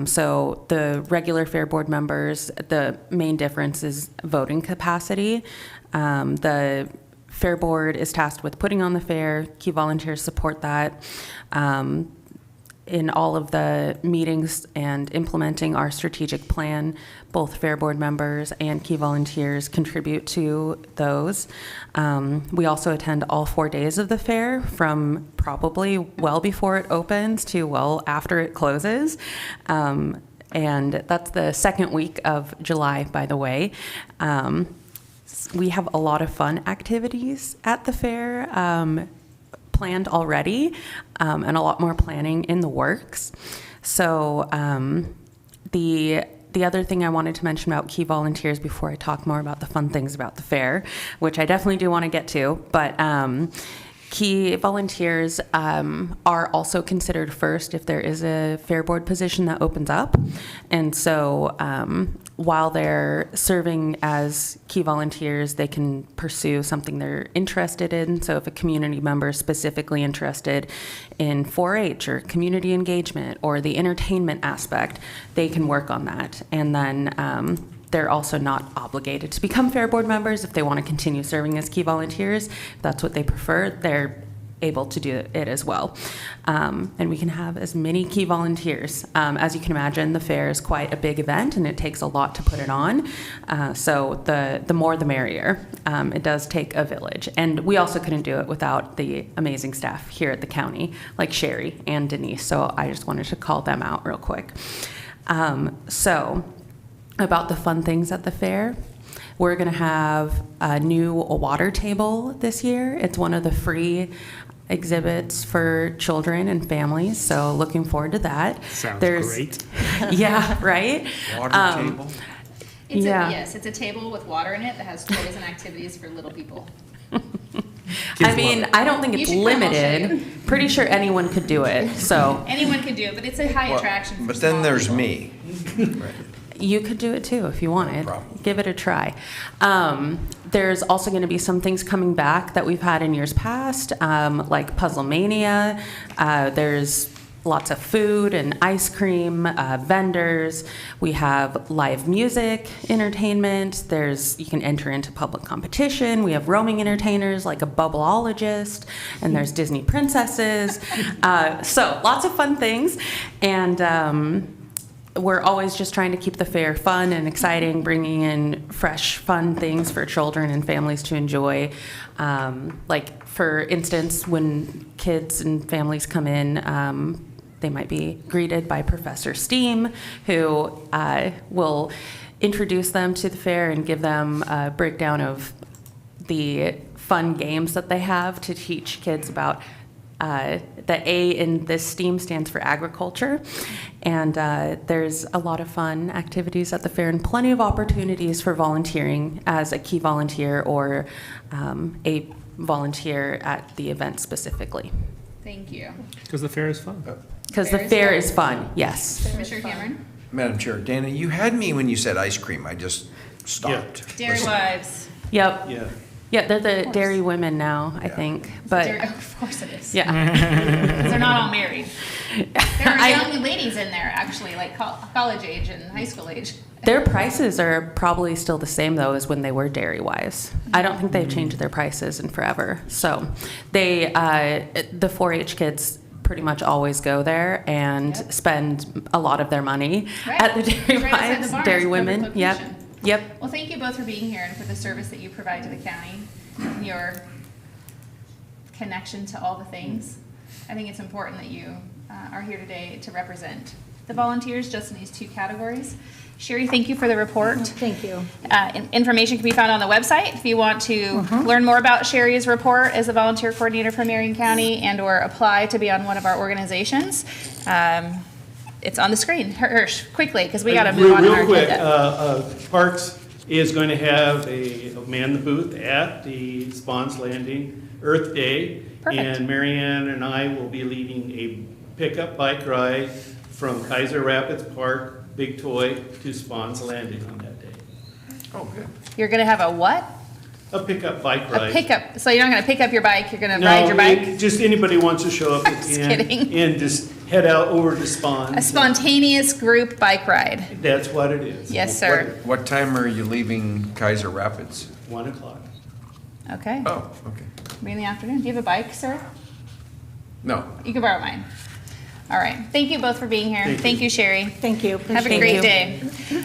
So the regular fair board members, the main difference is voting capacity. The fair board is tasked with putting on the fair. Key volunteers support that in all of the meetings and implementing our strategic plan. Both fair board members and key volunteers contribute to those. We also attend all 4 days of the fair, from probably well before it opens to well after it closes. And that's the second week of July, by the way. We have a lot of fun activities at the fair planned already, and a lot more planning in the works. So the other thing I wanted to mention about key volunteers before I talk more about the fun things about the fair, which I definitely do want to get to, but key volunteers are also considered first if there is a fair board position that opens up. And so while they're serving as key volunteers, they can pursue something they're interested in. So if a community member is specifically interested in 4-H or community engagement or the entertainment aspect, they can work on that. And then they're also not obligated to become fair board members if they want to continue serving as key volunteers. If that's what they prefer, they're able to do it as well. And we can have as many key volunteers. As you can imagine, the fair is quite a big event and it takes a lot to put it on. So the more the merrier. It does take a village. And we also couldn't do it without the amazing staff here at the county, like Sherry and Denise. So I just wanted to call them out real quick. So about the fun things at the fair, we're going to have a new water table this year. It's one of the free exhibits for children and families, so looking forward to that. Sounds great. Yeah, right? Water table? Yes, it's a table with water in it that has toys and activities for little people. I mean, I don't think You it's should come, I'll show limited. Pretty sure anyone could do it, so. Anyone can do it, but it's a high Well, attraction for but then small there's people. me. You could do it too if you wanted. problem. Give it a try. There's also going to be some things coming back that we've had in years past, like Puzzle Mania. There's lots of food and ice cream, vendors. We have live music, entertainment. You can enter into public competition. We have roaming entertainers like a bubbleologist, and there's Disney princesses. So lots of fun things. And we're always just trying to keep the fair fun and exciting, bringing in fresh, fun things for children and families to enjoy. Like, for instance, when kids and families come in, they might be greeted by Professor Steam, who will introduce them to the fair and give them a breakdown of the fun games that they have to teach kids about the A in this STEAM stands for agriculture, and there's a lot of fun activities at the fair and plenty of opportunities for volunteering as a key volunteer or a volunteer at the event specifically. Thank you. Because the fair is fun. Because the fair is fun, yes. Commissioner Cameron? Madam Chair, Dana, you had me when you said ice cream. I just stopped. Dairy Wives. Yep. Yeah. Yeah, they're the dairy women now, I think, but. Of course it is. Yeah. Because they're not all married. There are young ladies in there, actually, like college age and high school age. Their prices are probably still the same though as when they were Dairy Wives. I don't think they've changed their prices in forever. So they, the 4-H kids pretty much always go there and spend a lot of their money at the Dairy Right outside the Wives, barn. Dairy It's a Women. perfect Yep. location. Yep. Well, thank you both for being here and for the service that you provide to the county, and your connection to all the things. I think it's important that you are here today to represent the volunteers just in these two categories. Sherry, thank you for the report. Thank you. Information can be found on the website if you want to learn more about Sherry's report as a volunteer coordinator for Marion County and or apply to be on one of our organizations. It's on the screen. Hirsch, quickly, because we got to move on in our Real quick, agenda. Parks is going to have a man the booth at the Spons Landing Earth Day. Perfect. And Marianne and I will be leading a pickup bike ride from Kaiser Rapids Park, Big Toy, to Spons Landing on that day. Oh, good. You're going to have a what? A pickup bike A ride. pickup. So you're not going to pick up your bike, you're going to No, ride your bike? Just anybody wants to show up Just kidding. and just head out over to Spons. A spontaneous group bike ride. That's what it is. Yes, sir. What time are you leaving Kaiser Rapids? 1 o'clock. Okay. Oh, okay. Be in the afternoon. Do you have a bike, sir? No. You can borrow mine. All right. Thank you both for being here. Thank you, Sherry. Thank you. Have a Appreciate great it. day.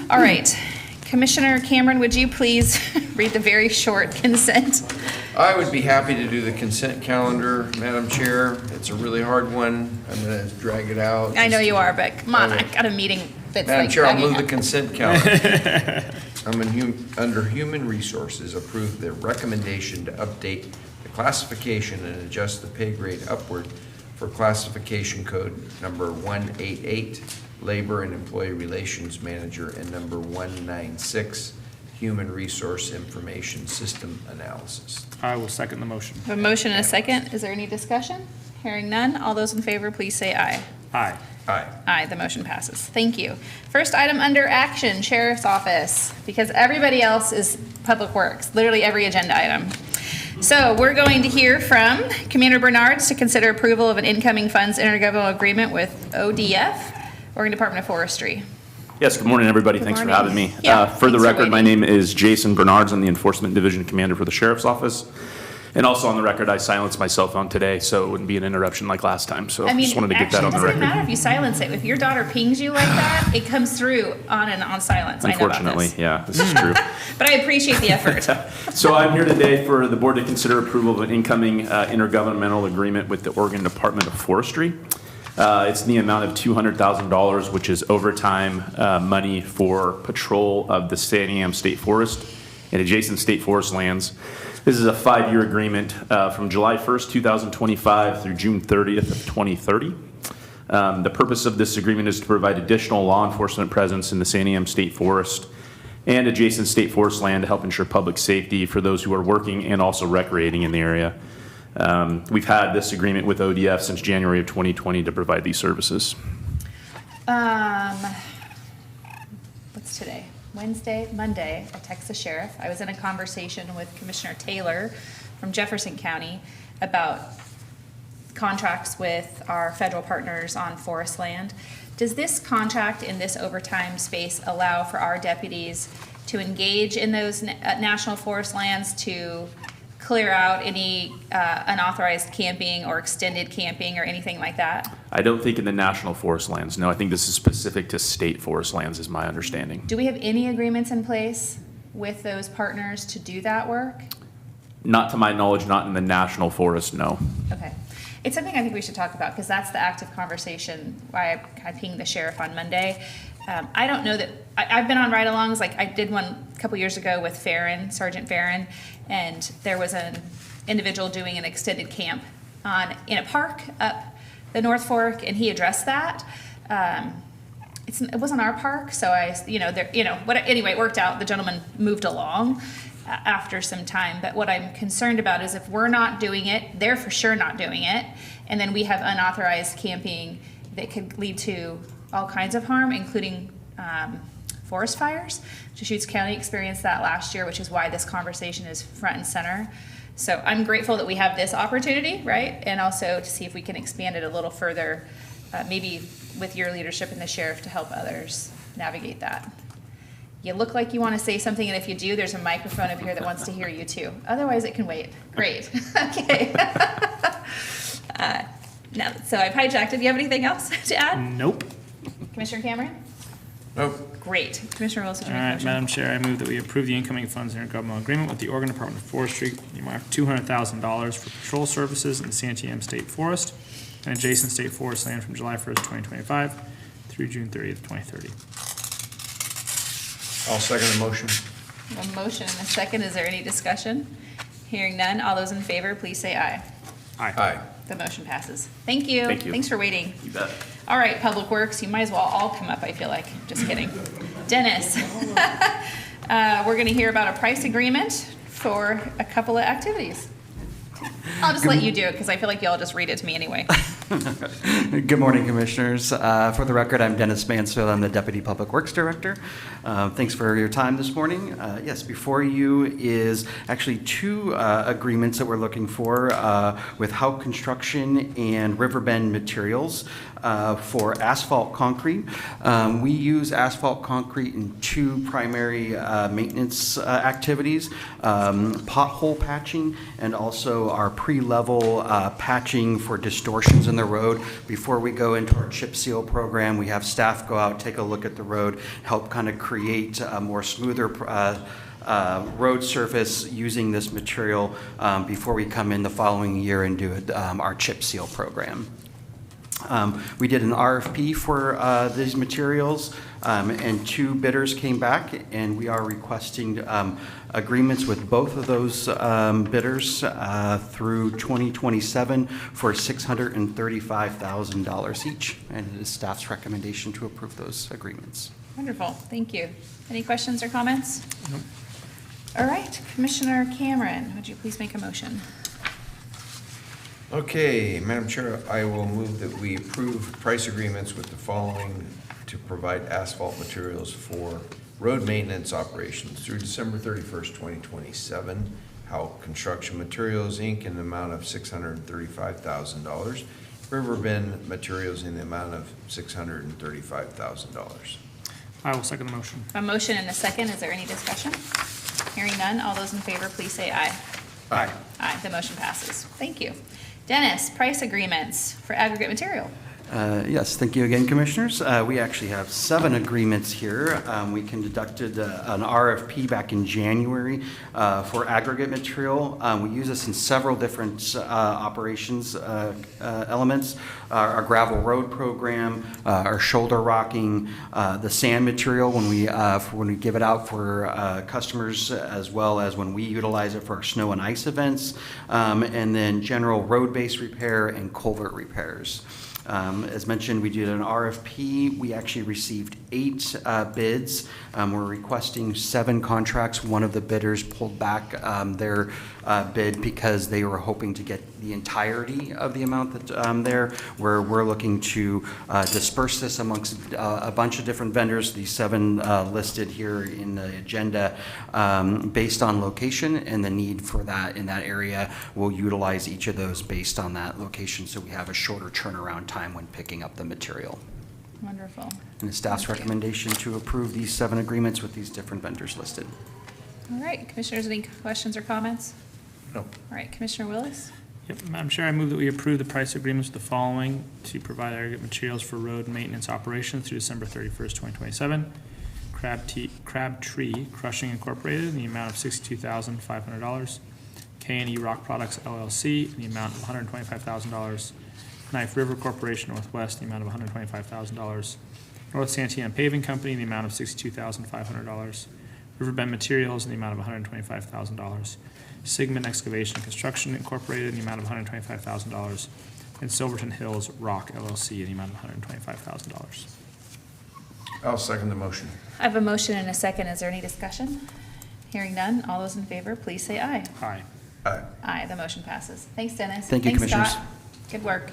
All right. Commissioner Cameron, would you please read the very short consent? I would be happy to do the consent calendar, Madam Chair. It's a really hard one. I'm going to drag it out. I know you are, but come on, I got a meeting that's Madam like Chair, I'll dragging move the out. consent calendar. Under Human Resources, approve the recommendation to update the classification and adjust the pay grade upward for classification code number 188, Labor and Employee Relations Manager, and number 196, Human Resource Information System Analysis. I will second the motion. A motion and a second. Is there any discussion? Hearing none. All those in favor, please say aye. Aye. Aye. Aye, the motion passes. Thank you. First item under action, Sheriff's Office, because everybody else is Public Works, literally every agenda item. So we're going to hear from Commander Bernards to consider approval of an incoming funds intergovernmental agreement with ODF, Oregon Department of Forestry. Yes, good morning, everybody. Good Thanks morning. for having me. Yeah, For the thanks for record, my waiting. name is Jason Bernards. I'm the Enforcement Division Commander for the Sheriff's Office. And also on the record, I silenced my cell phone today, so it wouldn't be an interruption like last time. So I mean, just wanted to get that actually, on the it doesn't record. matter if you silence it. If your daughter pings you like that, it comes through on and on silence. I know about Unfortunately, this. yeah, this is true. But I appreciate the effort. So I'm here today for the board to consider approval of an incoming intergovernmental agreement with the Oregon Department of Forestry. It's in the amount of $200,000, which is overtime money for patrol of the Santiam State Forest and adjacent state forest lands. This is a 5-year agreement from July 1st, 2025 through June 30th of 2030. The purpose of this agreement is to provide additional law enforcement presence in the Santiam State Forest and adjacent state forest land to help ensure public safety for those who are working and also recreating in the area. We've had this agreement with ODF since January of 2020 to provide these services. What's today? Monday, I text the sheriff. I was in a conversation with Commissioner Taylor from Jefferson County about contracts with our federal partners on forest land. Does this contract in this overtime space allow for our deputies to engage in those national forest lands to clear out any unauthorized camping or extended camping or anything like that? I don't think in the national forest lands. No, I think this is specific to state forest lands is my understanding. Do we have any agreements in place with those partners to do that work? Not to my knowledge, not in the national forest, no. Okay. It's something I think we should talk about because that's the active conversation why I pinged the sheriff on Monday. I don't know that, I've been on ride-alongs, like I did one couple years ago with Farron, Sergeant Farron, and there was an individual doing an extended camp in a park up the North Fork, and he addressed that. It wasn't our park, so anyway, it worked out. The gentleman moved along after some time, but what I'm concerned about is if we're not doing it, they're for sure not doing it, and then we have unauthorized camping that could lead to all kinds of harm, including forest fires. Deschutes County experienced that last year, which is why this conversation is front and center. So I'm grateful that we have this opportunity, right? And also to see if we can expand it a little further, maybe with your leadership and the sheriff to help others navigate that. You look like you want to say something, and if you do, there's a microphone up here that wants to hear you too. Otherwise, it can wait. Great. Okay. Now, so I've hijacked it. Do you have anything else to add? Nope. Commissioner Cameron? Nope. Great. Commissioner Willis, did you All make a right, motion? Madam Chair, I move that we approve the incoming funds intergovernmental agreement with the Oregon Department of Forestry, the amount of $200,000 for patrol services in the Santiam State Forest and adjacent state forest land from July 1st, 2025 through June 30th, 2030. I'll second the motion. A motion and a second. Is there any discussion? Hearing none. All those in favor, please say aye. Aye. The motion passes. Thank you. Thank you. Thanks for waiting. You bet. All right, Public Works, you might as well all come up, I feel like. Just kidding. Dennis, we're going to hear about a price agreement for a couple of activities. I'll just let you do it because I feel like y'all just read it to me anyway. Good morning, Commissioners. For the record, I'm Dennis Mansfield. I'm the Deputy Public Works Director. Thanks for your time this morning. Yes, before you is actually two agreements that we're looking for with Houck Construction and Riverbend Materials for asphalt concrete. We use asphalt concrete in two primary maintenance activities, pothole patching and also our pre-level patching for distortions in the road. Before we go into our chip seal program, we have staff go out, take a look at the road, help kind of create a more smoother road surface using this material before we come in the following year and do our chip seal program. We did an RFP for these materials, and two bidders came back, and we are requesting agreements with both of those bidders through 2027 for $635,000 each, and it is staff's recommendation to approve those agreements. Wonderful. Thank you. Any questions or comments? Nope. All right, Commissioner Cameron, would you please make a motion? Okay, Madam Chair, I will move that we approve price agreements with the following to provide asphalt materials for road maintenance operations through December 31st, 2027. Houck Construction Materials, Inc. in the amount of $635,000. Riverbend Materials in the amount of $635,000. I will second the motion. A motion and a second. Is there any discussion? Hearing none. All those in favor, please say aye. Aye. Aye. The motion passes. Thank you. Dennis, price agreements for aggregate material. Yes, thank you again, Commissioners. We actually have 7 agreements here. We conducted an RFP back in January for aggregate material. We use this in several different operations elements. Our gravel road program, our shoulder rocking, the sand material when we give it out for customers, as well as when we utilize it for our snow and ice events, and then general road base repair and culvert repairs. As mentioned, we did an RFP. We actually received 8 bids. We're requesting 7 contracts. One of the bidders pulled back their bid because they were hoping to get the entirety of the amount that where we're looking to disperse this amongst a bunch of different vendors. These 7 listed here in the agenda based on location and the need for that in that area. We'll utilize each of those based on that location so we have a shorter turnaround time when picking up the material. Wonderful. And the staff's recommendation to approve these 7 agreements with these different vendors listed. All right, Commissioners, any questions or comments? No. All right, Commissioner Willis? Yep, Madam Chair, I move that we approve the price agreements with the following to provide aggregate materials for road maintenance operations through December 31st, 2027. Crabtree Crushing Incorporated in the amount of $62,500. K&E Rock Products LLC in the amount of $125,000. Knife River Corporation Northwest in the amount of $125,000. North Santiam Paving Company in the amount of $62,500. Riverbend Materials in the amount of $125,000. Sigmund Excavation and Construction Incorporated in the amount of $125,000. And Silverton Hills Rock LLC in the amount of $125,000. I'll second the motion. I have a motion and a second. Is there any discussion? Hearing none, all those in favor, please say aye. Aye. Aye. Aye, the motion passes. Thanks, Dennis. Thank you, Thanks, Commissioners. Scott. Good work.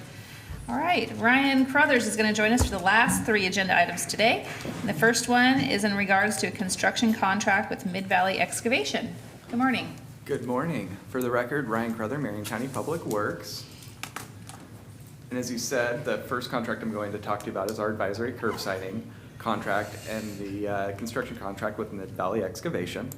All right, Ryan Crothers is going to join us for the last 3 agenda items today. And the first one is in regards to a construction contract with Mid-Valley Excavation. Good morning. Good morning. For the record, Ryan Crother, Marion County Public Works. And as you said, the first contract I'm going to talk to you about is our advisory curb siding contract and the construction contract with Mid-Valley Excavation.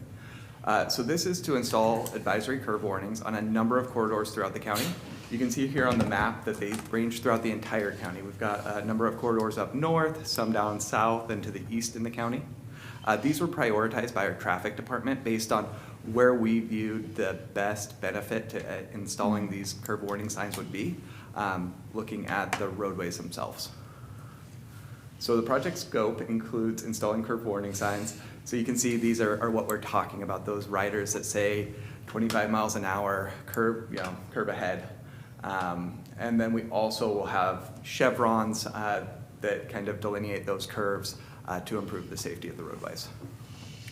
So this is to install advisory curb warnings on a number of corridors throughout the county. You can see here on the map that they range throughout the entire county. We've got a number of corridors up north, some down south and to the east in the county. These were prioritized by our traffic department based on where we viewed the best benefit to installing these curb warning signs would be, looking at the roadways themselves. So the project scope includes installing curb warning signs. So you can see these are what we're talking about, those riders that say 25 miles an hour, curb ahead. And then we also will have chevrons that kind of delineate those curves to improve the safety of the roadways.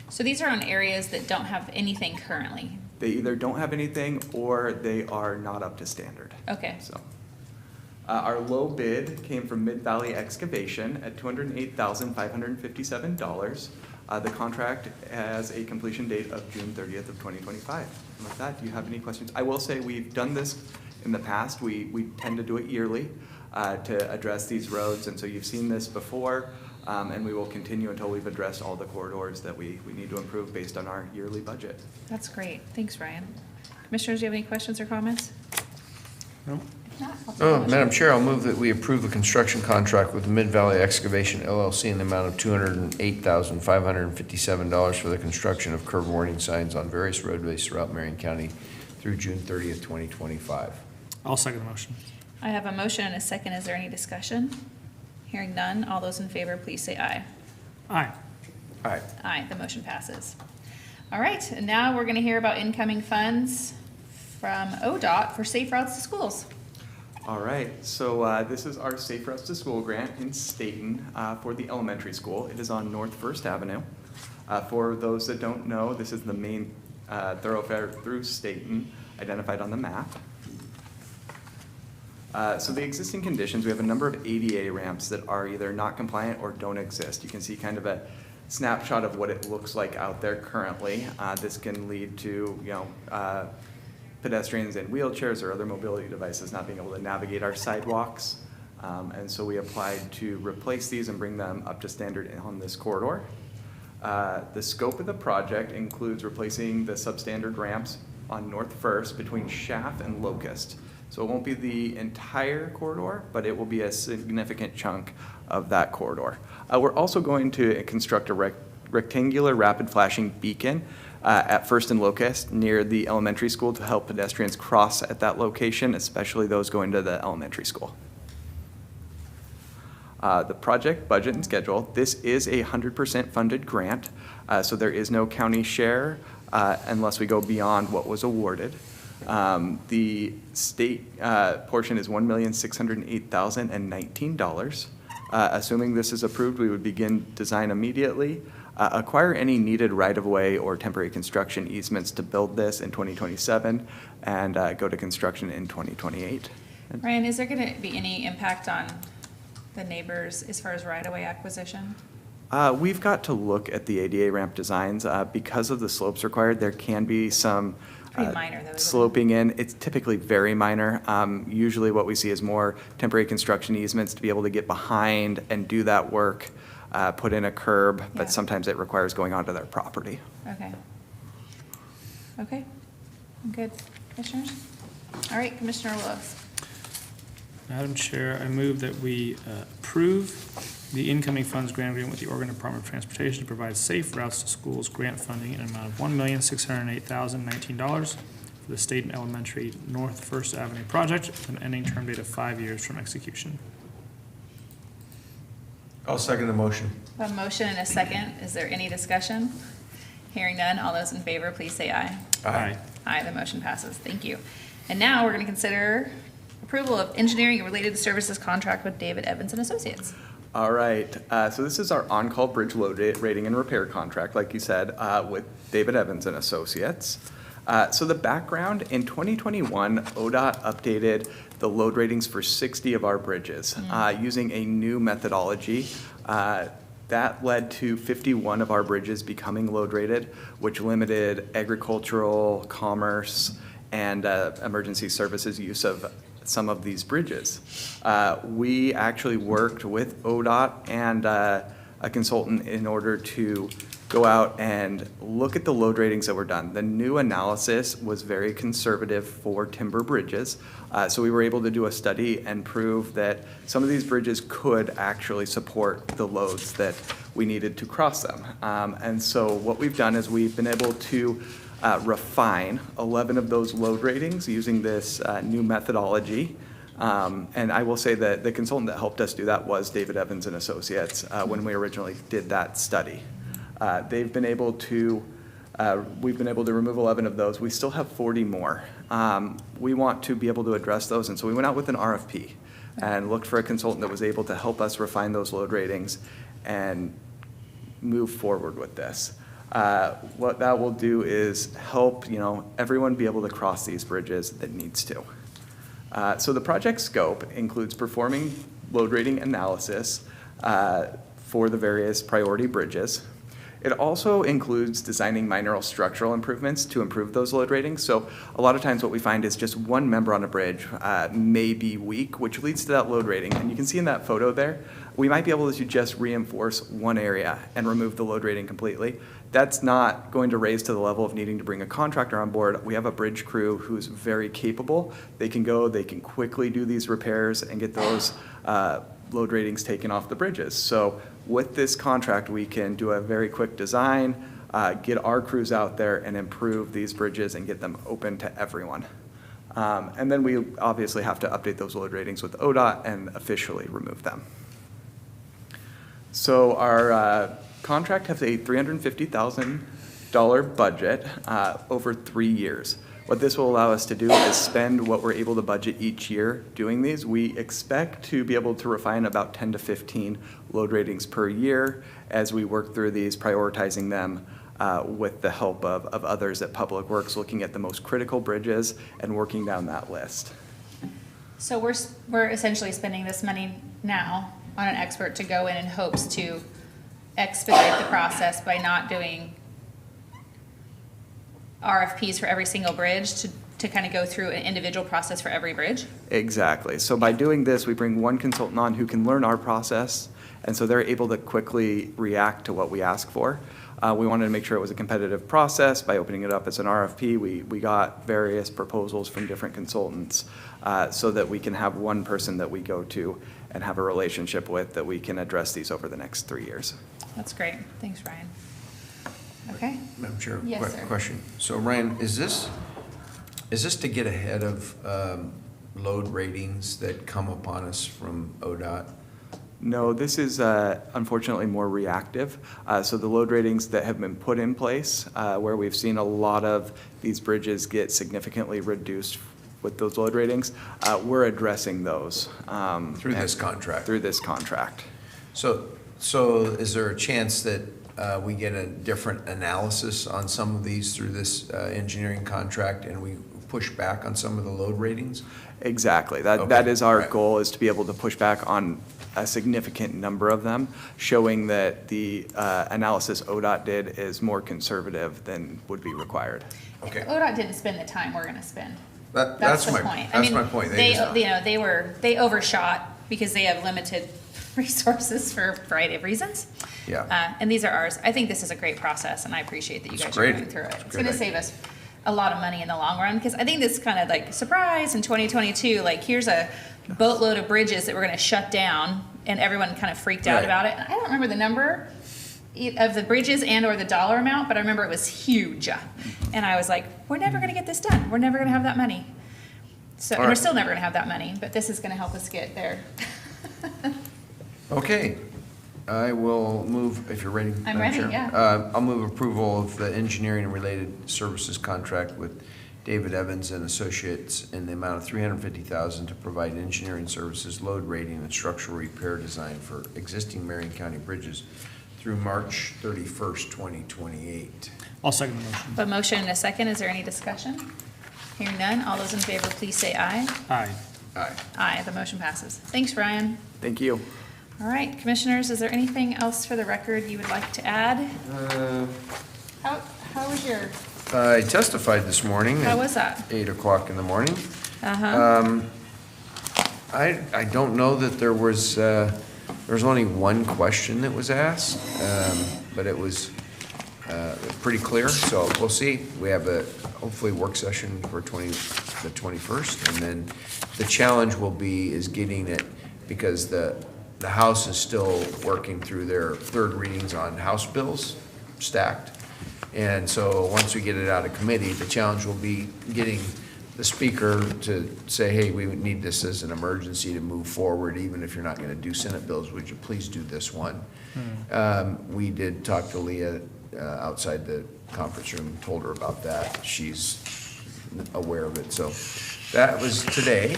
So these are on areas that don't have anything currently. They either don't have anything or they are not up to standard. Okay. So our low bid came from Mid-Valley Excavation at $208,557. The contract has a completion date of June 30th of 2025. And with that, do you have any questions? I will say we've done this in the past. We tend to do it yearly to address these roads, and so you've seen this before, and we will continue until we've addressed all the corridors that we need to improve based on our yearly budget. That's great. Thanks, Ryan. Commissioners, do you have any questions or comments? No. If not, I'll take a motion. Madam Chair, I'll move that we approve the construction contract with Mid-Valley Excavation LLC in the amount of $208,557 for the construction of curb warning signs on various roadways throughout Marion County through June 30th, 2025. I'll second the motion. I have a motion and a second. Is there any discussion? Hearing none, all those in favor, please say aye. Aye. Aye. Aye, the motion passes. All right, and now we're going to hear about incoming funds from ODOT for Safe Routes to Schools. All right, so this is our Safe Routes to School grant in Staten for the elementary school. It is on North First Avenue. For those that don't know, this is the main thoroughfare through Staten, identified on the map. So the existing conditions, we have a number of ADA ramps that are either not compliant or don't exist. You can see kind of a snapshot of what it looks like out there currently. This can lead to, pedestrians in wheelchairs or other mobility devices not being able to navigate our sidewalks. And so we applied to replace these and bring them up to standard on this corridor. The scope of the project includes replacing the substandard ramps on North First between Schaff and Locust. So it won't be the entire corridor, but it will be a significant chunk of that corridor. We're also going to construct a rectangular rapid flashing beacon at First and Locust near the elementary school to help pedestrians cross at that location, especially those going to the elementary school. The project budget and schedule, this is a 100% funded grant, so there is no county share unless we go beyond what was awarded. The state portion is $1,608,019. Assuming this is approved, we would begin design immediately, acquire any needed right-of-way or temporary construction easements to build this in 2027, and go to construction in 2028. Ryan, is there going to be any impact on the neighbors as far as right-of-way acquisition? We've got to look at the ADA ramp designs. Because of the slopes required, there can be some Pretty minor, though, isn't it? sloping in. It's typically very minor. Usually what we see is more temporary construction easements to be able to get behind and do that work, put in a curb, Yeah. but sometimes it requires going onto their property. Okay. Okay, I'm good. Commissioners? All right, Commissioner Willis. Madam Chair, I move that we approve the incoming funds grant agreement with the Oregon Department of Transportation to provide Safe Routes to Schools grant funding in an amount of $1,608,019 for the Staten Elementary North First Avenue project with an ending term date of 5 years from execution. I'll second the motion. A motion and a second. Is there any discussion? Hearing none, all those in favor, please say aye. Aye. Aye, the motion passes. Thank you. And now we're going to consider approval of engineering and related services contract with David Evans and Associates. All right, so this is our on-call bridge load rating and repair contract, like you said, with David Evans and Associates. So the background, in 2021, ODOT updated the load ratings for 60 of our bridges using a new methodology. That led to 51 of our bridges becoming load rated, which limited agricultural, commerce, and emergency services use of some of these bridges. We actually worked with ODOT and a consultant in order to go out and look at the load ratings that were done. The new analysis was very conservative for timber bridges. So we were able to do a study and prove that some of these bridges could actually support the loads that we needed to cross them. And so what we've done is we've been able to refine 11 of those load ratings using this new methodology. And I will say that the consultant that helped us do that was David Evans and Associates when we originally did that study. We've been able to remove 11 of those. We still have 40 more. We want to be able to address those, and so we went out with an RFP and looked for a consultant that was able to help us refine those load ratings and move forward with this. What that will do is help, everyone be able to cross these bridges that needs to. So the project scope includes performing load rating analysis for the various priority bridges. It also includes designing minor structural improvements to improve those load ratings. So a lot of times what we find is just one member on a bridge may be weak, which leads to that load rating. And you can see in that photo there, we might be able to just reinforce one area and remove the load rating completely. That's not going to raise to the level of needing to bring a contractor on board. We have a bridge crew who's very capable. They can go, they can quickly do these repairs and get those load ratings taken off the bridges. So with this contract, we can do a very quick design, get our crews out there and improve these bridges and get them open to everyone. And then we obviously have to update those load ratings with ODOT and officially remove them. So our contract has a $350,000 budget over 3 years. What this will allow us to do is spend what we're able to budget each year doing these. We expect to be able to refine about 10 to 15 load ratings per year as we work through these, prioritizing them with the help of others at Public Works, looking at the most critical bridges and working down that list. So we're essentially spending this money now on an expert to go in hopes to expedite the process by not doing RFPs for every single bridge to kind of go through an individual process for every bridge? Exactly. So by doing this, we bring one consultant on who can learn our process, and so they're able to quickly react to what we ask for. We wanted to make sure it was a competitive process by opening it up as an RFP. We got various proposals from different consultants so that we can have one person that we go to and have a relationship with that we can address these over the next 3 years. That's great. Thanks, Ryan. Okay. Madam Chair, Yes, sir. question. So Ryan, is this to get ahead of load ratings that come upon us from ODOT? No, this is unfortunately more reactive. So the load ratings that have been put in place, where we've seen a lot of these bridges get significantly reduced with those load ratings, we're addressing those. Through this contract? Through this contract. So is there a chance that we get a different analysis on some of these through this engineering contract and we push back on some of the load ratings? Exactly. That is our goal, is to be able to push back on a significant number of them, showing that the analysis ODOT did is more conservative than would be required. Okay. ODOT didn't spend the time we're going to spend. That's the my point. That's my point. They overshot because they have limited resources for a variety of reasons. Yeah. And these are ours. I think this is a great process, and I appreciate that you guys are going through it. It's going to save us a lot of money in the long run, because I think this kind of like surprise in 2022, like here's a boatload of bridges that we're going to shut down, and everyone kind of freaked out about it. And I don't remember the number of the bridges and or the dollar amount, but I remember it was huge. And I was like, we're never going to get this done. We're never going to have that money. So and we're still never going to have that money, but this is going to help us get there. Okay. I will move, if you're ready. I'm Madam ready, Chair. yeah. I'll move approval of the engineering and related services contract with David Evans and Associates in the amount of $350,000 to provide engineering services, load rating, and structural repair design for existing Marion County bridges through March 31st, 2028. I'll second the motion. A motion and a second. Is there any discussion? Hearing none. All those in favor, please say aye. Aye. Aye. Aye, the motion passes. Thanks, Ryan. Thank you. All right, commissioners, is there anything else for the record you would like to add? How was your, I testified this morning. how at was that? 8 o'clock in the morning. Uh-huh. I don't know that there was only one question that was asked, but it was pretty clear, so we'll see. We have a, hopefully, work session for the 21st, and then the challenge will be is getting it, because the House is still working through their third readings on House bills, stacked. And so once we get it out of committee, the challenge will be getting the speaker to say, hey, we would need this as an emergency to move forward, even if you're not gonna do Senate bills, would you please do this one? We did talk to Leah outside the conference room, told her about that. She's aware of it, so that was today.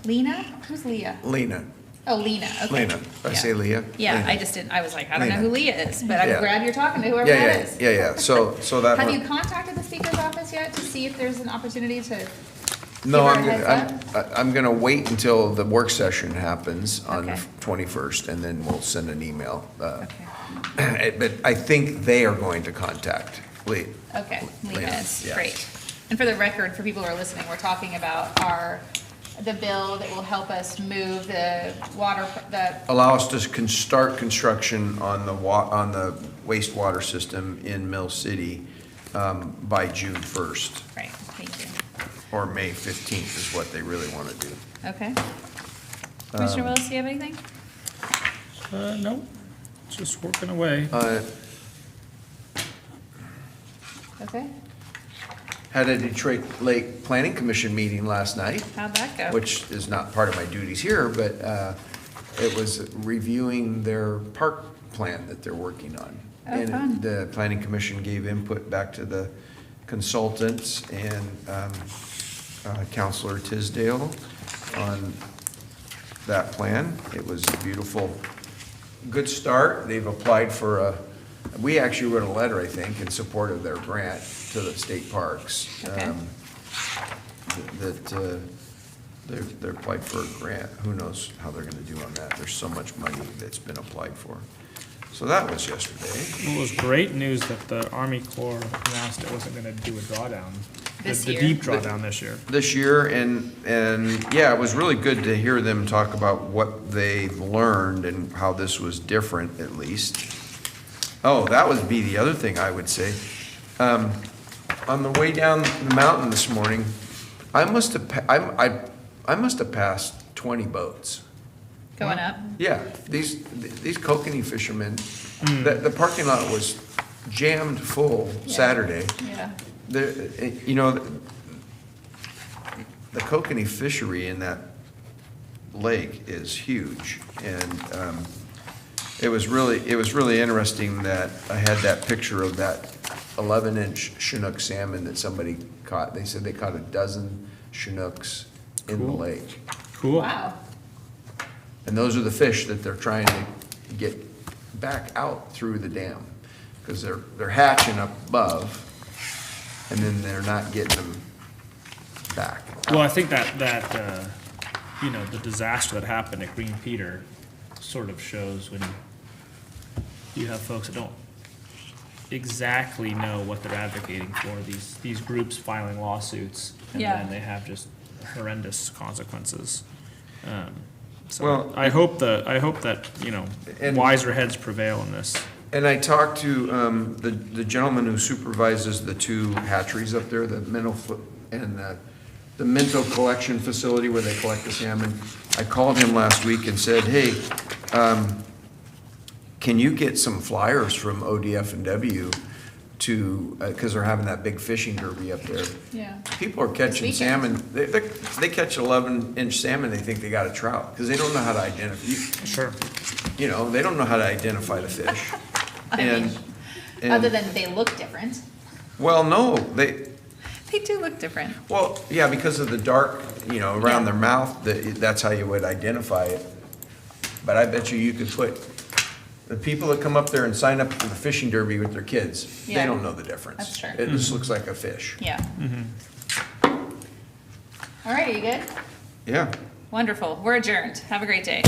Lena? Who's Leah? Lena, Oh, Lena, okay. Lena, I say Leah? Yeah, Lena. I just didn't, I was like, I don't know Lena. who Leah is, but I'm Yeah. glad you're talking to whoever Yeah, that yeah, is. yeah, so that Have one. you contacted the speaker's office yet to see if there's an opportunity to No, give her a heads I'm gonna wait until the work session happens on the Okay. 21st, and then we'll send an email. Okay, But I think they are going to contact Lee. okay, Lena Lena, is, yeah. great. And for the record, for people who are listening, we're talking about the bill that will help us move the Allow us to start construction on the wastewater system in Mill City by June 1st, right, thank you. or May 15th is what they really want to do. Okay. Commissioner Willis, do you have anything? No, just working away. Okay, Had a Detroit Lake Planning Commission meeting last night, how'd that go? which is not part of my duties here, but it was reviewing their park plan that they're working on. Oh, And fun. the Planning Commission gave input back to the consultants and Counselor Tisdale on that plan. It was a beautiful, good start. They've applied for we actually wrote a letter, I think, in support of their grant to the state parks. Okay. That they're applied for a grant. Who knows how they're gonna do on that? There's so much money that's been applied for. So that was yesterday. It was great news that the Army Corps announced it wasn't gonna do a drawdown. This The year? deep drawdown this year. This year, and yeah, it was really good to hear them talk about what they've learned and how this was different, at least. Oh, that would be the other thing I would say. On the way down the mountain this morning, I must have passed 20 boats. Going up? Yeah, these kokanee fishermen, the parking lot was jammed full Yeah. Saturday. Yeah. You know, the kokanee fishery in that lake is huge, and it was really interesting that I had that picture of that 11-inch Chinook salmon that somebody caught. They said they caught a dozen Chinooks in the Cool. lake. Cool. Wow. And those are the fish that they're trying to get back out through the dam, because they're hatching up above, and then they're not getting them back. Well, I think that the disaster that happened at Green Peter sort of shows when you have folks that don't exactly know what they're advocating for, these groups filing lawsuits, and Yeah. then they have just horrendous consequences. So Well- I hope that, And- wiser heads prevail in this. And I talked to the gentleman who supervises the two hatcheries up there, the the Minto collection facility where they collect the salmon. I called him last week and said, hey, can you get some flyers from ODF and W to, because they're having that big fishing derby up there. Yeah. People are catching This weekend. salmon, they catch 11-inch salmon, they think they got a trout, because they don't know how to identify. Sure. You know, they don't know how to identify the fish. And, Other than they look different. well, no, they, They do look different. well, yeah, because of the dark, you know, around their mouth, that's how you would identify it. But I bet you could put, the people that come up there and sign up for the fishing derby with their kids, they Yeah. don't know the difference. That's true. It just looks like a fish. Yeah. All right, are you good? Yeah. Wonderful. We're adjourned. Have a great day.